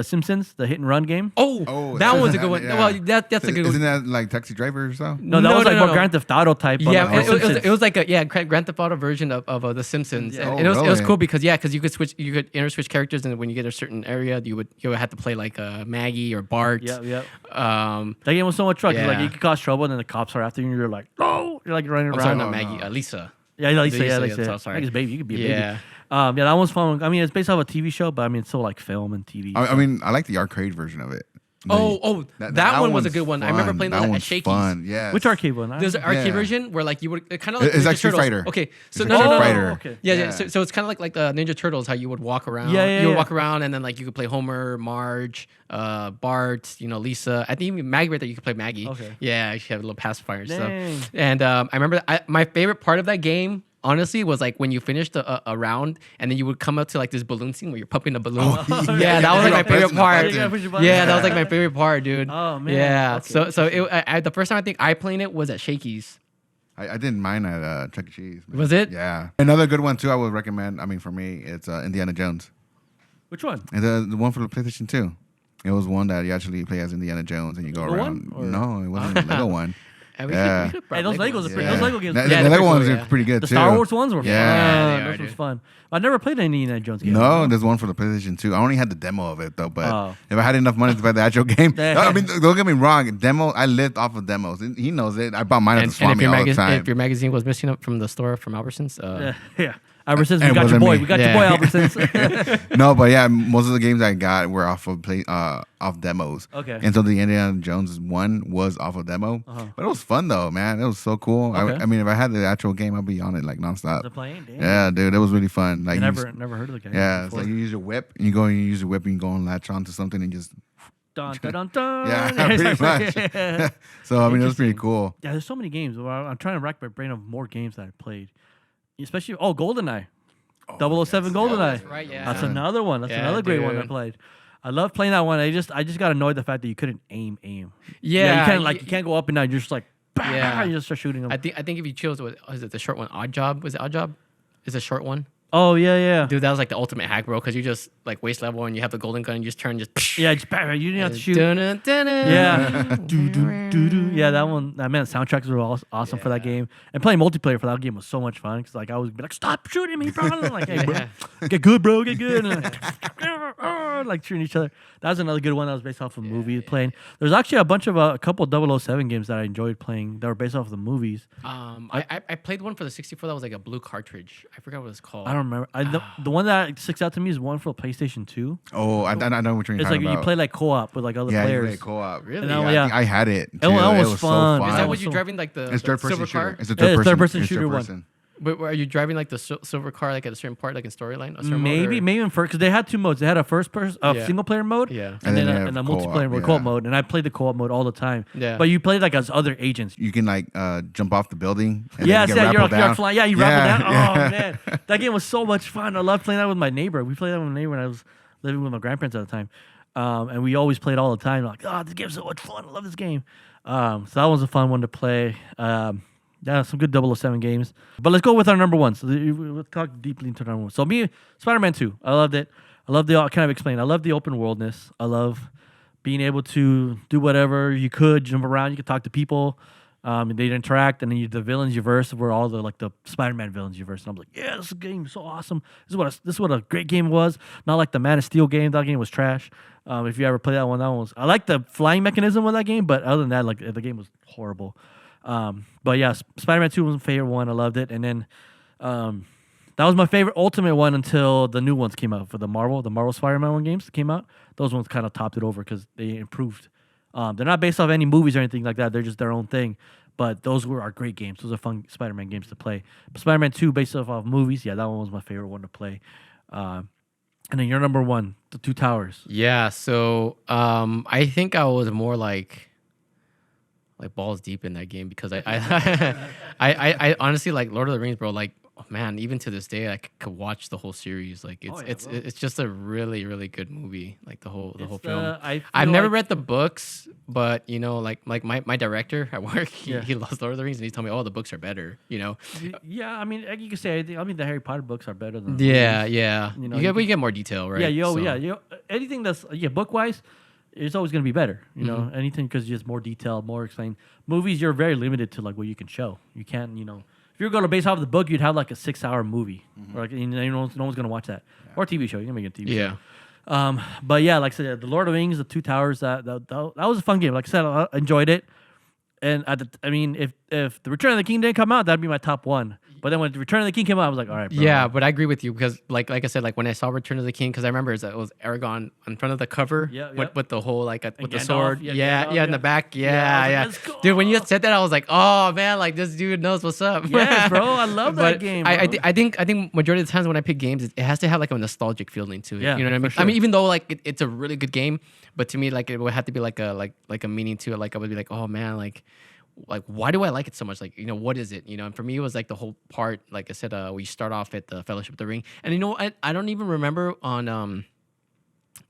Simpsons, the hit and run game. Oh, that one's a good one. yeah. Well, that's a good Isn't one. that like Taxi Driver or so? No, that was like more no. Grand Theft Auto type. But Yeah, like, it was like a Grand Theft Auto version of the Simpsons, Yeah. and it was really? cool because you could interswitch characters, and when you get a certain area, you would have to play like Maggie or Bart. Yeah. Um, That game was so much fun. 'Cause, like Yeah. you could cause trouble, and then the cops are after you, and you're like, no, you're like running I'm around. sorry, not no, Maggie, no. Lisa. Yeah, Lisa. Lisa, Lisa. yeah, sorry. Maggie's baby. You could be a Yeah. baby. Yeah, that one's fun. I mean, it's based off a TV show, but I mean, it's still like film and TV. I mean, I like the arcade version of it. That one was a one's good one. I remember fun. playing that those at one's Shakey's. fun. Yeah. Which arcade one? There's an arcade Yeah. version where like you would kind of like It's Ninja like Street Turtles. Fighter. Okay, so It's no, like no, Street no. Fighter. Okay. Yeah, Yeah. So it's kind of like the Ninja Turtles, how you would walk around. Yeah, You would yeah. walk around, and then like you could play Homer, Marge, Bart, Lisa. I think even Maggie right there. You could play Maggie. Okay. Yeah, she had a little pacifier and Dang. stuff. And I remember my favorite part of that game. Honestly, was like when you finished a round and then you would come up to like this balloon scene where you're pumping a balloon. Yeah, that was like my favorite part. Yeah, push your button. Yeah, that was like my favorite part, dude. Oh, man. Yeah. Okay, So the first time I think I played it was at Shakey's. I didn't mind at Chuck E. Cheese. man. Was it? Yeah. Another good one too. I would recommend. I mean, for me, it's Indiana Jones. Which one? And the one for the PlayStation 2. It was one that you actually play as Indiana Jones and you go Lego around. one, or- No, it wasn't a Lego one. And Yeah. we could've brought Hey, those Legos are pretty. Yeah. Those Lego games. The, are Yeah, the they're Lego pretty ones cool, are yeah. pretty good The too. Star Wars ones were Yeah. Yeah, they fun. are, This was dude. fun. I never played any Indiana Jones game. No, there's one for the PlayStation 2. I only had the demo of it though, but Oh. if I had enough money to buy the actual game, Yeah. I mean, don't get me wrong, demo. I lived off of demos. He knows it. I bought mine at the And Swami all the time. if your magazine was missing up from the store from Albertsons, Yeah. Ever since we And got your wasn't boy, me. we got Yeah. your boy Albertsons. No, but yeah, most of the games I got were off of off demos. Okay. And so the Indiana Jones one was off of demo, but it was fun though, man. It was so cool. Okay. I mean, if I had the actual game, I'd be on it like nonstop. The playing? Damn. Yeah, dude, it was really fun. Like, I you never heard of the game. yeah, it's before. like you use your whip, and you go and you use your whip, and you go and latch onto something, and just Dun, dun, dun, dun. yeah, It's pretty like- much. So I mean, it was pretty Interesting. cool. Yeah, there's so many games. Well, I'm trying to rack my brain of more games that I played. Especially, GoldenEye. 007 GoldenEye. right, yeah. That's another one. That's Yeah, another great one I dude. played. I love playing that one. I just got annoyed the fact that you couldn't aim. Yeah, you can't go up and down. You're just like, bah, Yeah. you just start shooting them. I think if you chose is it the short one? Odd Job? Was it Odd Job? Is a short one? Oh yeah. Dude, that was like the ultimate hack, bro. Because you just like waist level and you have the golden gun. And you just turn just. Yeah, just bang, you didn't have to shoot. Dun-dun, dun-dun. Yeah. Do, do, do, do. Yeah, that one. Man, the soundtracks were awesome for that game. And playing multiplayer for that game was so much fun because like I was be like, stop shooting me, bro. I'm like, hey, bro, Yeah. get good, bro, get good. And like shooting each other. That was another good one that was based off of movie playing. There's actually a couple 007 games that I enjoyed playing that were based off of the movies. I played one for the 64 that was like a blue cartridge. I forgot what it's called. I don't remember. The one that sticks out to me is one for PlayStation 2. Oh, I know what you're It's talking like about. you play like co-op with like other yeah, you players. play co-op. Really? And Yeah, that- I yeah. think I had it. Too. That one was so fun. fun. Is Wow. that what you're So- driving like the It's third person silver car? shooter. It's a Yeah, it's third person. third-person it's shooter one. third-person. But are you driving like the silver car like at a certain part, like in storyline? Maybe in first because they had two modes. They had a first person, Yeah. single player mode, Yeah. and, And then then a, they and a have multiplayer co-op, mode, co-op yeah. mode. And I played the co-op mode all the time. Yeah. But you played like as other agents. You can like jump off the building. And Yes, then you get you're rappelled down. flying. Yeah, you Yeah, rappel down. yeah. Oh man, that game was so much fun. I loved playing that with my neighbor. We played that with my neighbor when I was living with my grandparents at the time, and we always played all the time. Like, oh, this game's so much fun. I love this game. So that was a fun one to play. Yeah, some good 007 games. But let's go with our number one. So we'll talk deeply into number one. So me, Spider-Man 2. I loved it. I love kind of explain. I love the open worldness. I love being able to do whatever you could, jump around. You could talk to people. They'd interact, and then the villains you verse were all the Spider-Man villains you verse. And I'm like, yeah, this game is so awesome. This is what a great game was. Not like the Man of Steel game. That game was trash. If you ever play that one was. I like the flying mechanism of that game, but other than that, like the game was horrible. But yeah, Spider-Man 2 was my favorite one. I loved it, and then that was my favorite Ultimate one until the new ones came out for the Marvel Spider-Man one games that came out. Those ones kind of topped it over because they improved. They're not based off any movies or anything like that. They're just their own thing. But those are great games. Those are fun Spider-Man games to play. But Spider-Man 2, based off movies, yeah, that one was my favorite one to play. And then your number one, The Two Towers. Yeah. So I think I was more like balls deep in that game because I honestly like Lord of the Rings, bro. Like, oh, man, even to this day, I could watch the whole series. Like, it's just a really, really good movie. Like the whole film. I've never read the books, but like my director at work, he loves Lord of the Rings, and he told me, oh, the books are better. Yeah, I mean, you could say anything. I mean, the Harry Potter books are better than yeah. We get more detail, right? Yeah, anything that's book wise. It's always going to be better, anything because just more detail, more explained. Movies, you're very limited to like what you can show. You can't, if you're going to base off the book, you'd have like a 6-hour movie, or like no one's going to watch that, or TV show. You can make a TV show. But yeah, like I said, the Lord of the Rings, the Two Towers, that was a fun game. Like I said, I enjoyed it. And if the Return of the King didn't come out, that'd be my top one. But then when Return of the King came out, I was like, all right, bro. Yeah, but I agree with you because, like I said, like when I saw Return of the King, because I remember it was Aragorn in front of the cover with the whole with the Gandalf, sword, Gandalf, in the back, dude. When you said that, I was like, oh man, like this dude knows what's up. Yes, bro, I love that game. Bro. I think majority of the times when I pick games, it has to have like a nostalgic feeling to it. Yeah, you know what I mean? sure. I mean, even though like it's a really good game, but to me, like it would have to be like a meaning to it. Like I would be like, oh man, like why do I like it so much? Like, what is it? And for me, it was like the whole part. Like I said, we start off at the Fellowship of the Ring, and I don't even remember on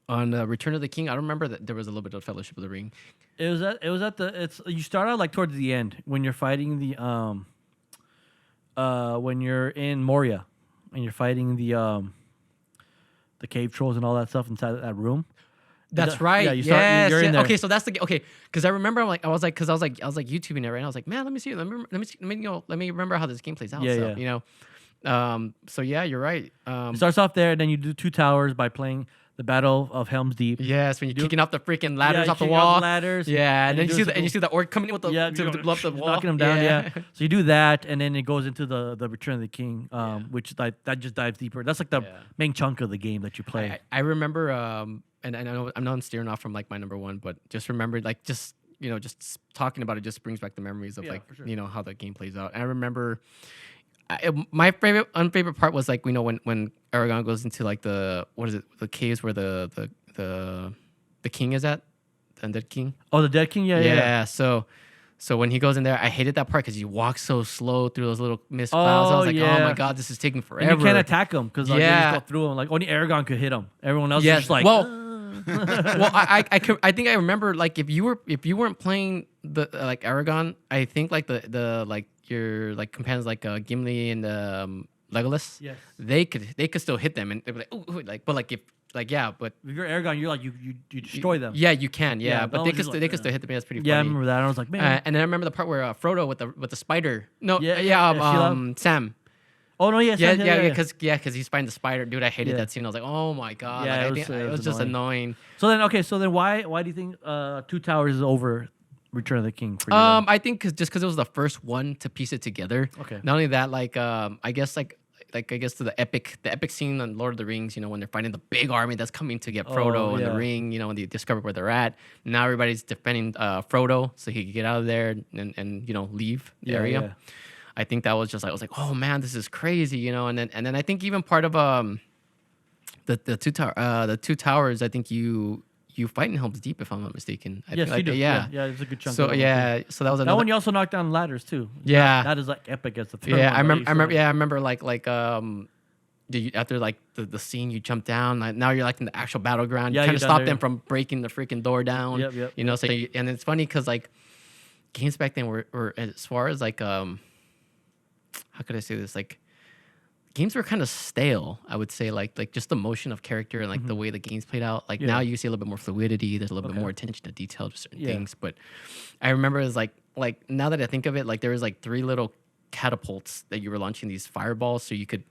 Return of the King. I don't remember that there was a little bit of Fellowship of the Ring. It was you start out like towards the end when you're fighting the when you're in Moria and you're fighting the cave trolls and all that stuff inside that room. That's right. Yeah, you start. You're in there. Okay, so that's because I remember I was YouTubing it, right? And I was like, man, let me see. Let me remember how this game plays out. So yeah, you're right. It starts off there, and then you do Two Towers by playing the Battle of Helm's Deep. Yes, when you're kicking off the freaking ladders off the wall. Ladders. Yeah, and then you see the orc coming in with to blow up the wall, knocking them down. Yeah. So you do that, and then it goes into the Return of the King, which that just dives deeper. That's like the main chunk of the game that you play. I remember. And I know I'm steering off from like my number one, but just remember like just talking about it just brings back the memories of sure. How the game plays out. And I remember my unfavorite part was like when Aragorn goes into like the caves where the king is at, the undead king. Oh, the dead king, yeah. So when he goes in there, I hated that part because he walks so slow through those little mist clouds. I was like, oh my god, this is taking forever. And you can't attack him because they just go through him. Like only Aragorn could hit him. Everyone else is just like. Well, I think I remember like if you weren't playing the like Aragorn, I think like the like your like companions like Gimli and Legolas, yes, they could still hit them and they'd be like, ooh, like but like if you're Aragorn, you're like you destroy them. Yeah, you can. Yeah, but they could still hit them. That's pretty funny. Yeah, I remember that. I was like, man. And then I remember the part where Frodo with the spider. No, Sam. Oh no! Yeah, because he's fighting the spider, dude. I hated that scene. I was like, oh my god, yeah, it was just annoying. So then, why do you think Two Towers is over Return of the King for you? I think because it was the first one to piece it together. Okay. Not only that, I guess to the epic scene on Lord of the Rings, when they're fighting the big army that's coming to get Frodo and the ring, when they discover where they're at. Now everybody's defending Frodo so he can get out of there and leave the area. Yeah. I think that was just like I was like, oh man, this is crazy, and then I think even part of the two towers, I think you fight in Helm's Deep if I'm not mistaken. Yes, you do. Yeah, it's a good chunk. So yeah, so that was another. That one you also knocked down ladders too. Yeah, that is like epic as the third. Yeah, I remember after like the scene you jump down, like, now you're like in the actual battleground. You kind of stop them from breaking the freaking door down. Yep. So and it's funny because like games back then were as far as like how could I say this? Like, games were kind of stale, I would say. Like just the motion of character and like the way the games played out. Like now you see a little bit more fluidity. There's a little bit more attention to detail to certain things. But I remember it was like like now that I think of it, like there was like 3 little catapults that you were launching these fireballs so you could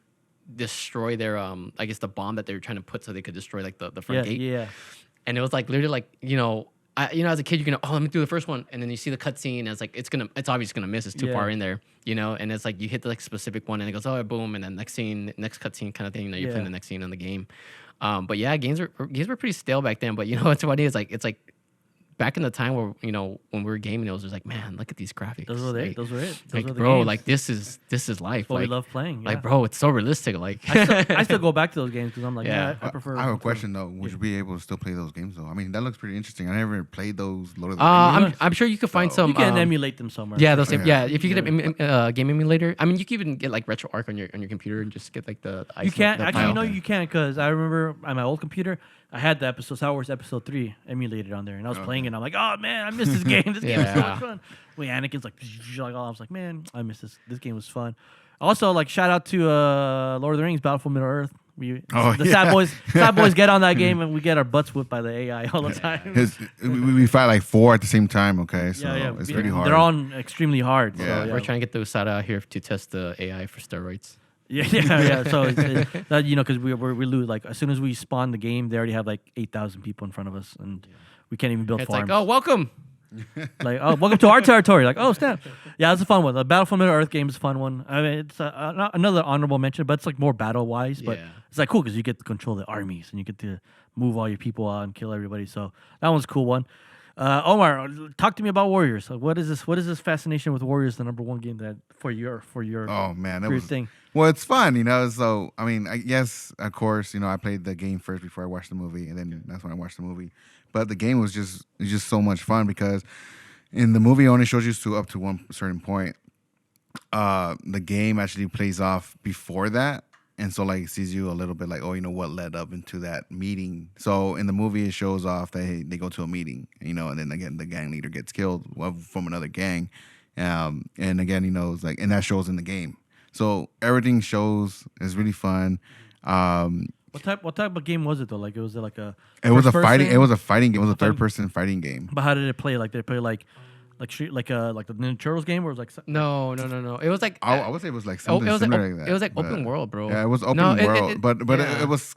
destroy their I guess the bomb that they were trying to put so they could destroy like the front gate. Yeah. And it was like literally like, you know, as a kid, you're gonna, let me do the first one, and then you see the cutscene, and it's like it's obviously gonna miss. It's too far in there, you know. And it's like you hit the like specific one, and it goes, oh, boom, and then next scene, next cutscene kind of thing. You know, you're playing the next scene in the game. But yeah, games were pretty stale back then. But you know what's funny is like it's like back in the time where, you know, when we were gaming, it was just like, man, look at these graphics. Those were it. Like, Those were it. like, were the bro, games. like this is life. What like, we love playing. Yeah. Like, bro, it's so realistic. Like, I still go back to those games because I'm like, Yeah. I prefer. I have a question though. Would you be able to still play those games though? I mean, that looks pretty interesting. I never played those Lord of the Rings. I'm sure you could find some. You can emulate them somewhere. Yeah, those same. Yeah. Yeah, if you get a game emulator, I mean, you can even get like RetroArch on your computer and just get like the. You can't the actually. file. You know, you can't because I remember on my old computer, I had the Star Wars Episode 3 emulated on there, and I was playing it. And I'm like, oh man, I miss this game. This game is so much fun. When Anakin's like, I was like, man, I miss this. This game was fun. Also, like, shout out to Lord of the Rings, Battle for Middle Earth. Sad boys get on that game, and we get our butts whipped by the AI all the time. We fight like 4 at the same time. Okay, so it's pretty hard. They're all extremely hard. Yeah. So, We're trying to get the USADA out here to test the AI for steroids. Yeah. So you know, because we lose like as soon as we spawn the game, they already have like 8,000 people in front of us, and we can't even build It's farms. like, oh, welcome. Like, oh, welcome to our territory. Like, oh, snap. Yeah, it's a fun one. The Battle for Middle Earth game is a fun one. I mean, it's not another honorable mention, but it's like more battle wise. But Yeah. it's like cool because you get to control the armies and you get to move all your people out and kill everybody. So that one's a cool one. Omar, talk to me about Warriors. What is this? What is this fascination with Warriors? The number one game that for your Oh man, that for your was thing. Well, it's fun, you know. So I mean, yes, of course, you know, I played the game first before I watched the movie, and then that's when I watched the movie. But the game was just so much fun because in the movie it only shows you up to one certain point. The game actually plays off before that. And so, like, it sees you a little bit like, oh, you know, what led up into that meeting. So, in the movie, it shows off that they go to a meeting, you know, and then, again, the gang leader gets killed from another gang. And, again, you know, it's like, and that shows in the game. So, everything shows. It's really fun. What type of game was it, though? Like, was it like a It was a first-person? fighting. It was a fighting game. It was a third-person fighting game. But how did it play? Like, did it play like the Ninja Turtles game, or was it like No. It was like I would say it was like oh, something it was similar like, like that. it was like but- open world, bro. Yeah, it was open No, world, but yeah. it was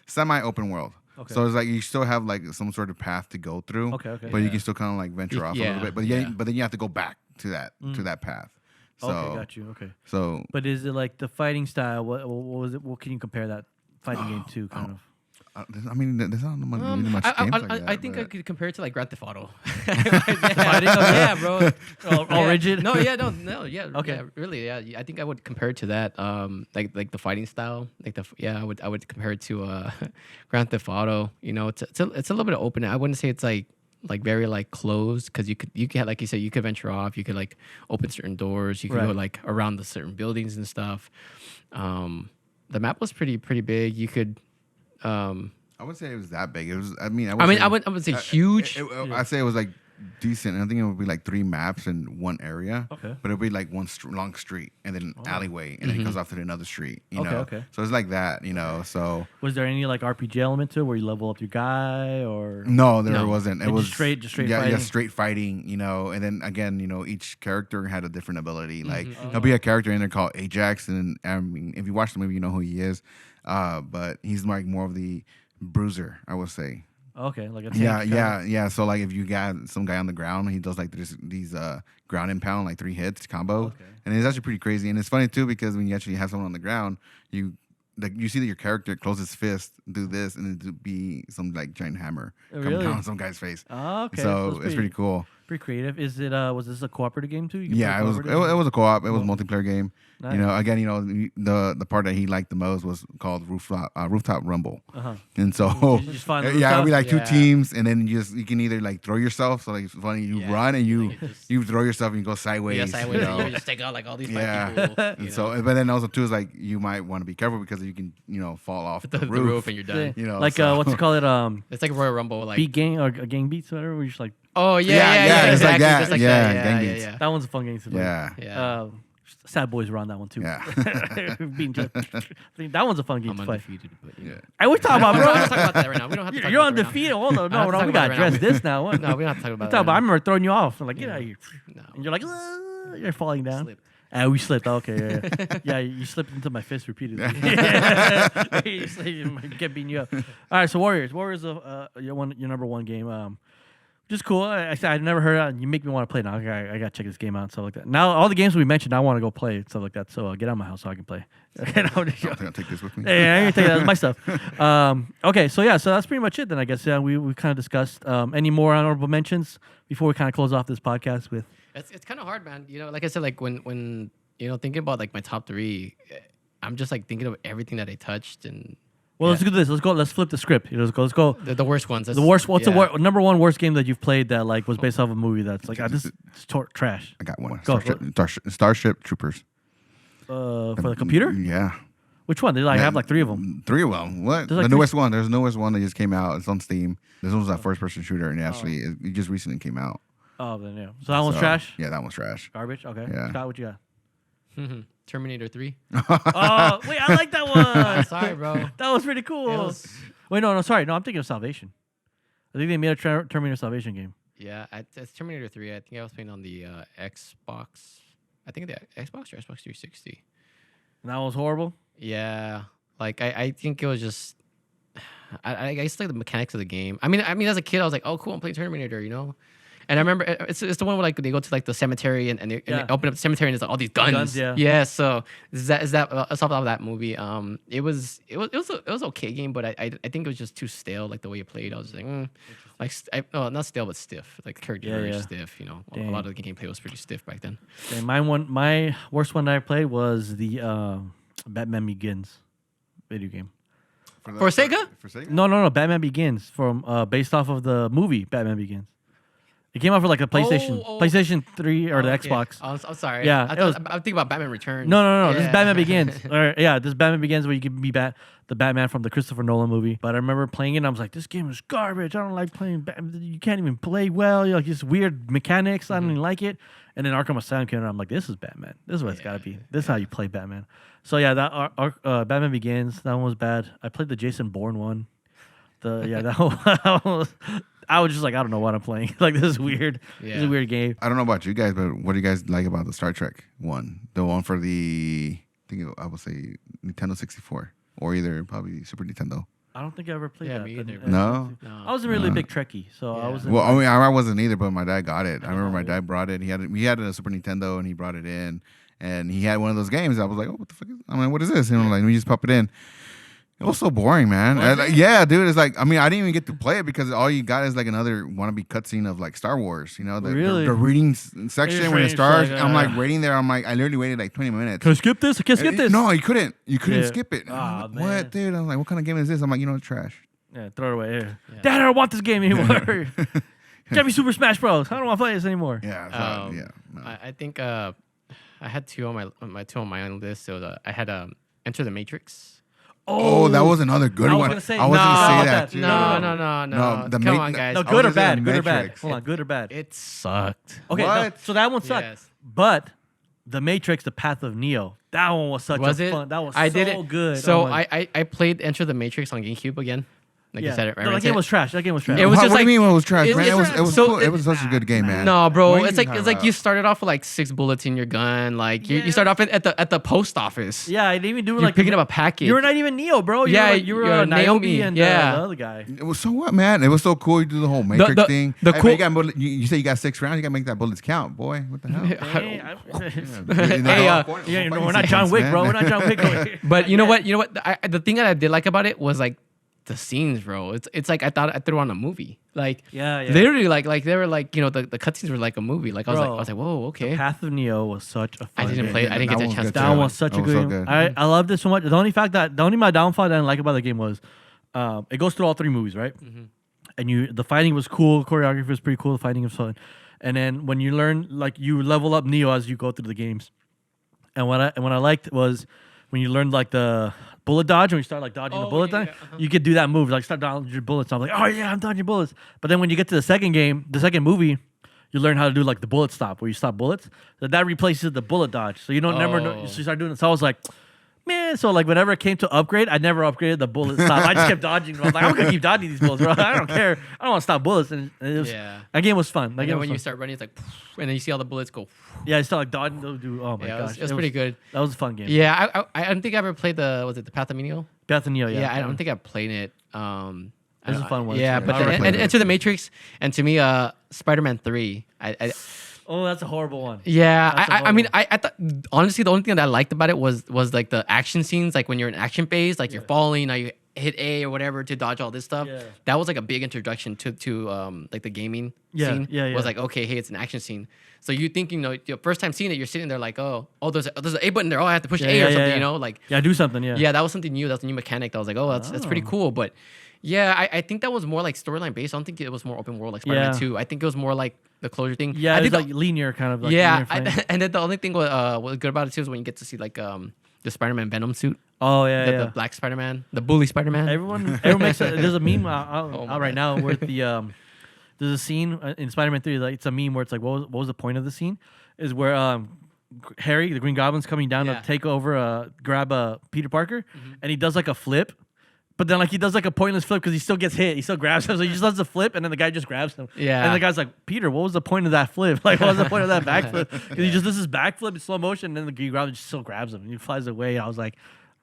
semi-open world. Okay. So it's like you still have like some sort of path to go through. Okay. But you can still kind of like venture off a Yeah, little bit. But yeah. but then you have to go back to that path. So, Okay, got you. Okay. So But is it like the fighting style? What was it? What can you compare that fighting game to? Kind of. I mean, there's not really much games like that. I think I could compare it to like Grand Theft Auto. Fighting? Yeah, bro. All rigid. No, yeah. Okay. Yeah, really, yeah. I think I would compare it to that. Like the fighting style. I would compare it to Grand Theft Auto. You know, it's a little bit open. I wouldn't say it's like very like closed because you could like you said, you could venture off. You could like open certain doors. You could go like around the certain buildings and stuff. The map was pretty big. You could. I wouldn't say it was that big. It was. I mean, I would say huge. I'd say it was like decent. I think it would be like 3 maps in one area. Okay. But it would be like one long street and then an alleyway and then it goes off to another street. You know. Okay. So it's like that. You know. So Was there any like RPG element to it where you level up your guy or? no, there No. wasn't. It And was just straight yeah, fighting? Yeah, straight fighting. You know, and then again, you know, each character had a different ability. Like there'll be a character in there called Ajax, and I mean, if you watch the movie, you know who he is. But he's like more of the bruiser, I would say. Okay, like a tank Yeah, kinda. yeah. So like if you got some guy on the ground, he does like these ground and pound, like 3 hits combo, Okay. and it's actually pretty crazy. And it's funny too because when you actually have someone on the ground, you see that your character close his fist, do this, and it would be some like giant hammer coming Really? down on some guy's face. Oh, okay. So it's pretty cool. Pretty creative. Is it? Was this a cooperative game too? You can Yeah, play it was. cooperative? It was a co-op. It was a multiplayer game. Nice. You know, again, you know, the part that he liked the most was called rooftop rumble. Uh-huh. And so, You just find the yeah, it'll be rooftop? like 2 Yeah. teams, and then you can either like throw yourself. So like it's funny, you Yeah. run and you Like, just- you throw yourself and you go sideways. Yeah, sideways. You know? You just take out like all these Yeah. five people. And so, but then also too is like you might want to be careful because you can fall off the, the roof. roof and you're done. You know, like so- what's it called? It's like Royal Rumble. Like Beat gang or gang beats, whatever. Where you just like oh Yeah, it's like exactly. that. Just like Yeah, that. gang Yeah, beats. yeah, that one's a fun game to play. Yeah. yeah. Sad Boys were on that one too. Yeah. Being just, I think that one's a fun game I'm to play. undefeated, but Yeah. And we talking about, We don't have bro. to talk about that right now. We don't have to talk You're about that right undefeated. Hold on, I have no, to no, talk we about got it to right address now. this now. What? now. No, we don't have to talk about I that. remember throwing you off. I'm like, get out of here. No. And you're like, you're falling down. Slipped. And we slipped. Okay, yeah. Yeah, you slipped into my fist repeatedly. You slipped, you kept beating you up. All right, so Warriors. Warriors, your number one game. Just cool. I said I'd never heard of it. You make me want to play now. I got to check this game out and stuff like that. Now, all the games we mentioned, I want to go play and stuff like that. So get out of my house so I can play. I'll take this with me. Yeah, I'm gonna take that. That's my stuff. Okay, so that's pretty much it then. I guess we kind of discussed any more honorable mentions before we kind of close off this podcast with. It's kind of hard, man. You know, like I said, like when thinking about like my top three, I'm just like thinking of everything that I touched and. Well, let's do this. Let's go. Let's flip the script. Let's go. The worst ones. The worst. What's the number one worst game that you've played that like was based off a movie that's like this is trash? I got one. Go. Starship Troopers. For the computer? Yeah. Which one? They have like three of them. Three of them. What? There's like The newest one. There's the newest one that just came out. It's on Steam. This one was that first-person shooter, and actually, it just recently came out. Oh, then yeah. So that one's trash. Yeah, that one's trash. Garbage. Okay. Yeah. Scott, what you got? Terminator 3. Oh, wait, I like that one. Sorry, bro. That was pretty cool. Wait, no, sorry. No, I'm thinking of Salvation. I think they made a Terminator Salvation game. Yeah, it's Terminator 3. I think I was playing on the Xbox. I think the Xbox or Xbox 360. And that was horrible. Yeah, like I think it was just. I guess like the mechanics of the game. I mean, as a kid, I was like, "Oh, cool! I'm playing Terminator," you know. And I remember it's the one where like they go to like the cemetery and they open up the cemetery and there's like, all these guns. Yeah. So is that off of that movie? It was okay game, but I think it was just too stale. Like the way it played, I was just like, not stale but stiff. Like the characters were very stiff. You know, a lot of the gameplay was pretty stiff back then. And my worst one that I played was the Batman Begins video game. For Sega? For Sega? No. Batman Begins from based off of the movie Batman Begins. It came out for like a PlayStation 3 or the Xbox. I'm sorry. Yeah, I'm thinking about Batman Returns. No. This is Batman Begins. This Batman Begins where you can be the Batman from the Christopher Nolan movie. But I remember playing it and I was like, this game is garbage. I don't like playing Batman. You can't even play well. You're like, just weird mechanics. I don't even like it. And then Arkham Asylum came out. I'm like, this is Batman. This is what it's got to be. This is how you play Batman. So yeah, that Batman Begins, that one was bad. I played the Jason Bourne one. That one was, I was just like, I don't know what I'm playing. Like, this is weird. Yeah. This is a weird game. I don't know about you guys, but what do you guys like about the Star Trek one? The one for I would say Nintendo 64 or either probably Super Nintendo. I don't think I ever played that. me either. No? I wasn't really a big Trekkie, so I wasn't. Well, I mean, I wasn't either, but my dad got it. I remember my dad brought it. He had a Super Nintendo, and he brought it in, and he had one of those games. I was like, oh, what the fuck is? I mean, what is this? You know, like, let me just pop it in. It was so boring, man. Yeah, dude. It's like, I mean, I didn't even get to play it because all you got is like another wannabe cutscene of like Star Wars. You know, the reading section when it starts. I'm like waiting there. I'm like, I literally waited like 20 minutes. Can I skip this? I can't skip this. No, you couldn't. You couldn't skip it. Oh, man. What, dude? I'm like, what kind of game is this? I'm like, it's trash. Yeah, throw it away. Yeah. Dad, I don't want this game anymore. Get me Super Smash Bros. I don't want to play this anymore. Yeah. No. I think I had two on my own list. So I had Enter the Matrix. Oh, that was another good one. I was going to say that too. No. Come on, guys. No, good or bad? Good or bad? Hold on, good or bad? It sucked. Okay, no, so that one sucked. Yes. But The Matrix, The Path of Neo, that one was such fun. That was so good. So I played Enter the Matrix on GameCube again. Like you said it, right? No, that game was trash. It was what just do like, you mean it was trash, man? It was so cool. It was such a good game, man. No, bro. What are It's you like talking about? you started off with like 6 bullets in your gun. Like you start off at the post office. Yeah, I didn't even do You're like picking up a package. You were not even Neo, bro. You were Naomi and the other guy. It was so what, man? It was so cool. You do the whole Matrix thing. You say you got 6 rounds. You got to make that bullets count, boy. What the hell? We're not John Wick, bro. We're not John Wick over here. But you know what? The thing that I did like about it was like the scenes, bro. It's like I thought I threw on a movie. Like literally like they were like, the cutscenes were like a movie. Like I was like, whoa, okay. The Path of Neo was such a fun game. I didn't get the chance to That one was such a good game. I loved it so much. The only my downfall that I didn't like about the game was it goes through all 3 movies, right? Mm-hmm. And the fighting was cool, choreography was pretty cool, the fighting was fun. And then when you learn, like, you level up Neo as you go through the games. And what I liked was when you learned like the bullet dodge, when you start like dodging the bullet, you could do that move, like start dodging your bullets. I'm like, oh yeah, I'm dodging bullets. But then when you get to the second movie, you learn how to do like the bullet stop, where you stop bullets. That replaces the bullet dodge. So you don't never know. So you start doing it. So I was like, man. So like whenever it came to upgrade, I never upgraded the bullet stop. I just kept dodging. I was like, I'm gonna keep dodging these bullets, bro. I don't care. I don't want to stop bullets. And it was, that game was fun. That And game then was when fun. you start running, it's like, and then you see all the bullets go. Yeah, I still like dodging. Oh my gosh, it was pretty good. That was a fun game. Yeah, I don't think I ever played the Path of Neo? Beth and Neo, Yeah, I don't think I played it. It was a fun one. Yeah, too. but I never played and to the Matrix, and to me, Spider-Man 3. Oh, that's a horrible one. Yeah, That's a I mean, horrible I thought honestly the only thing that I liked about it was like the action scenes, like when you're in action phase, like you're falling, now you hit A or whatever to dodge all this stuff. Yeah. That was like a big introduction to like the gaming Yeah, scene. yeah. Was like, okay, hey, it's an action scene. So you think, you know, your first time seeing it, you're sitting there like, oh, there's an A button there. Oh, I have to push A or something, you know, like. Yeah, do something. Yeah. Yeah, that was something new. That's a new mechanic. That was like, oh, that's pretty cool. But yeah, I think that was more like storyline based. I don't think it was more open world like Spider-Man 2. I think it was more like the closure thing. Yeah, I it's think like linear kind of. Like yeah, linear frame. and then the only thing was good about it too is when you get to see like the Spider-Man Venom suit, Oh yeah, the black Spider-Man, the bully Spider-Man. Everyone makes there's a meme out right now where there's a scene in Spider-Man 3, like it's a meme where it's like what was the point of the scene is where Harry the Green Goblin's coming down to take over grab Peter Parker and he does like a flip. But then, like, he does, like, a pointless flip because he still gets hit. He still grabs him. So he just does the flip, and then the guy just grabs him. Yeah. And the guy's like, Peter, what was the point of that flip? Like, what was the point of that backflip? Because he just does his backflip in slow motion, and then the Green Goblin just still grabs him. And he flies away. And I was like,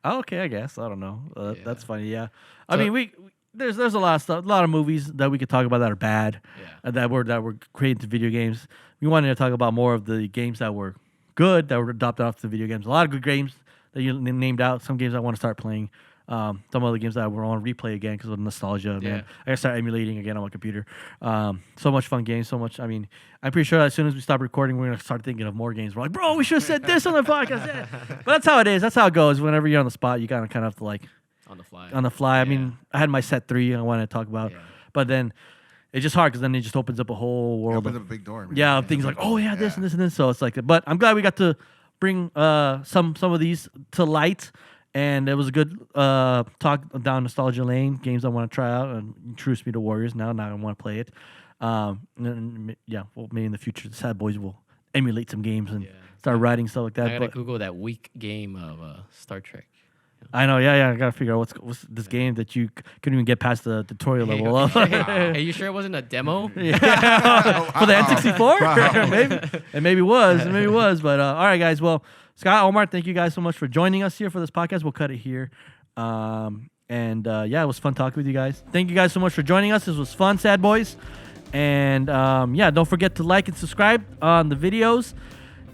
oh, okay, I guess. I don't know. That's funny, yeah. I mean, there's a lot of stuff, a lot of movies that we could talk about that are bad, that were created to video games. We wanted to talk about more of the games that were good, that were adopted off the video games. A lot of good games that you named out. Some games I want to start playing. Some other games that I want to replay again because of nostalgia. Man, I gotta start emulating again on my computer. So much fun games. So much. I mean, I'm pretty sure as soon as we stop recording, we're gonna start thinking of more games. We're like, bro, we should have said this on the podcast. Yeah. But that's how it is. That's how it goes. Whenever you're on the spot, you kind of have to like on the fly. I mean, I had my set 3 I wanted to talk about, but then it's just hard because then it just opens up a whole world. Opens up a big door. Man. Yeah, things like this and this and this. So it's like, but I'm glad we got to bring some of these to light. And it was a good talk down nostalgia lane. Games I want to try out and introduce me to Warriors. Now I want to play it. Well, maybe in the future, the Sad Boys will emulate some games and start writing stuff like that. I gotta Google that weak game of Star Trek. I know, yeah. I gotta figure out what's this game that you couldn't even get past the tutorial level of. Hey, you sure it wasn't a demo? For the N64? Maybe it maybe was. But all right, guys. Well, Scott, Omar, thank you guys so much for joining us here for this podcast. We'll cut it here. It was fun talking with you guys. Thank you guys so much for joining us. This was fun, Sad Boys. And don't forget to like and subscribe on the videos.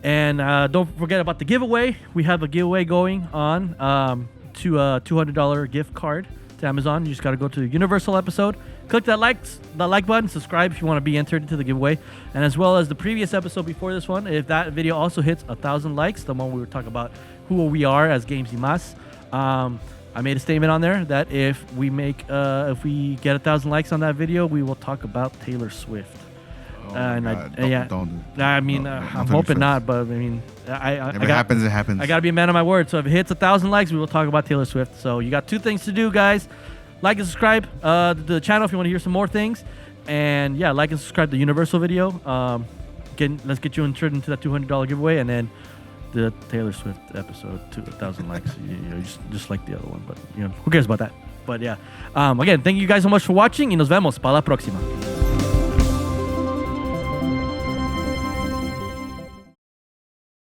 And don't forget about the giveaway. We have a giveaway going on to a $200 gift card to Amazon. You just got to go to the Universal episode, click that like button, subscribe if you want to be entered into the giveaway, and as well as the previous episode before this one. If that video also hits 1,000 likes, the one we were talking about who we are as Games y Mas, I made a statement on there that if we get 1,000 likes on that video, we will talk about Taylor Swift. I'm hoping not, but I mean, if it happens, it happens. I gotta be a man of my word. So if it hits 1,000 likes, we will talk about Taylor Swift. So you got 2 things to do, guys. Like and subscribe to the channel if you want to hear some more things, and like and subscribe to the Universal video. Let's get you entered into that $200 giveaway, and then the Taylor Swift episode to 1,000 likes. Just like the other one, but who cares about that? But again, thank you guys so much for watching, y nos vemos para la próxima.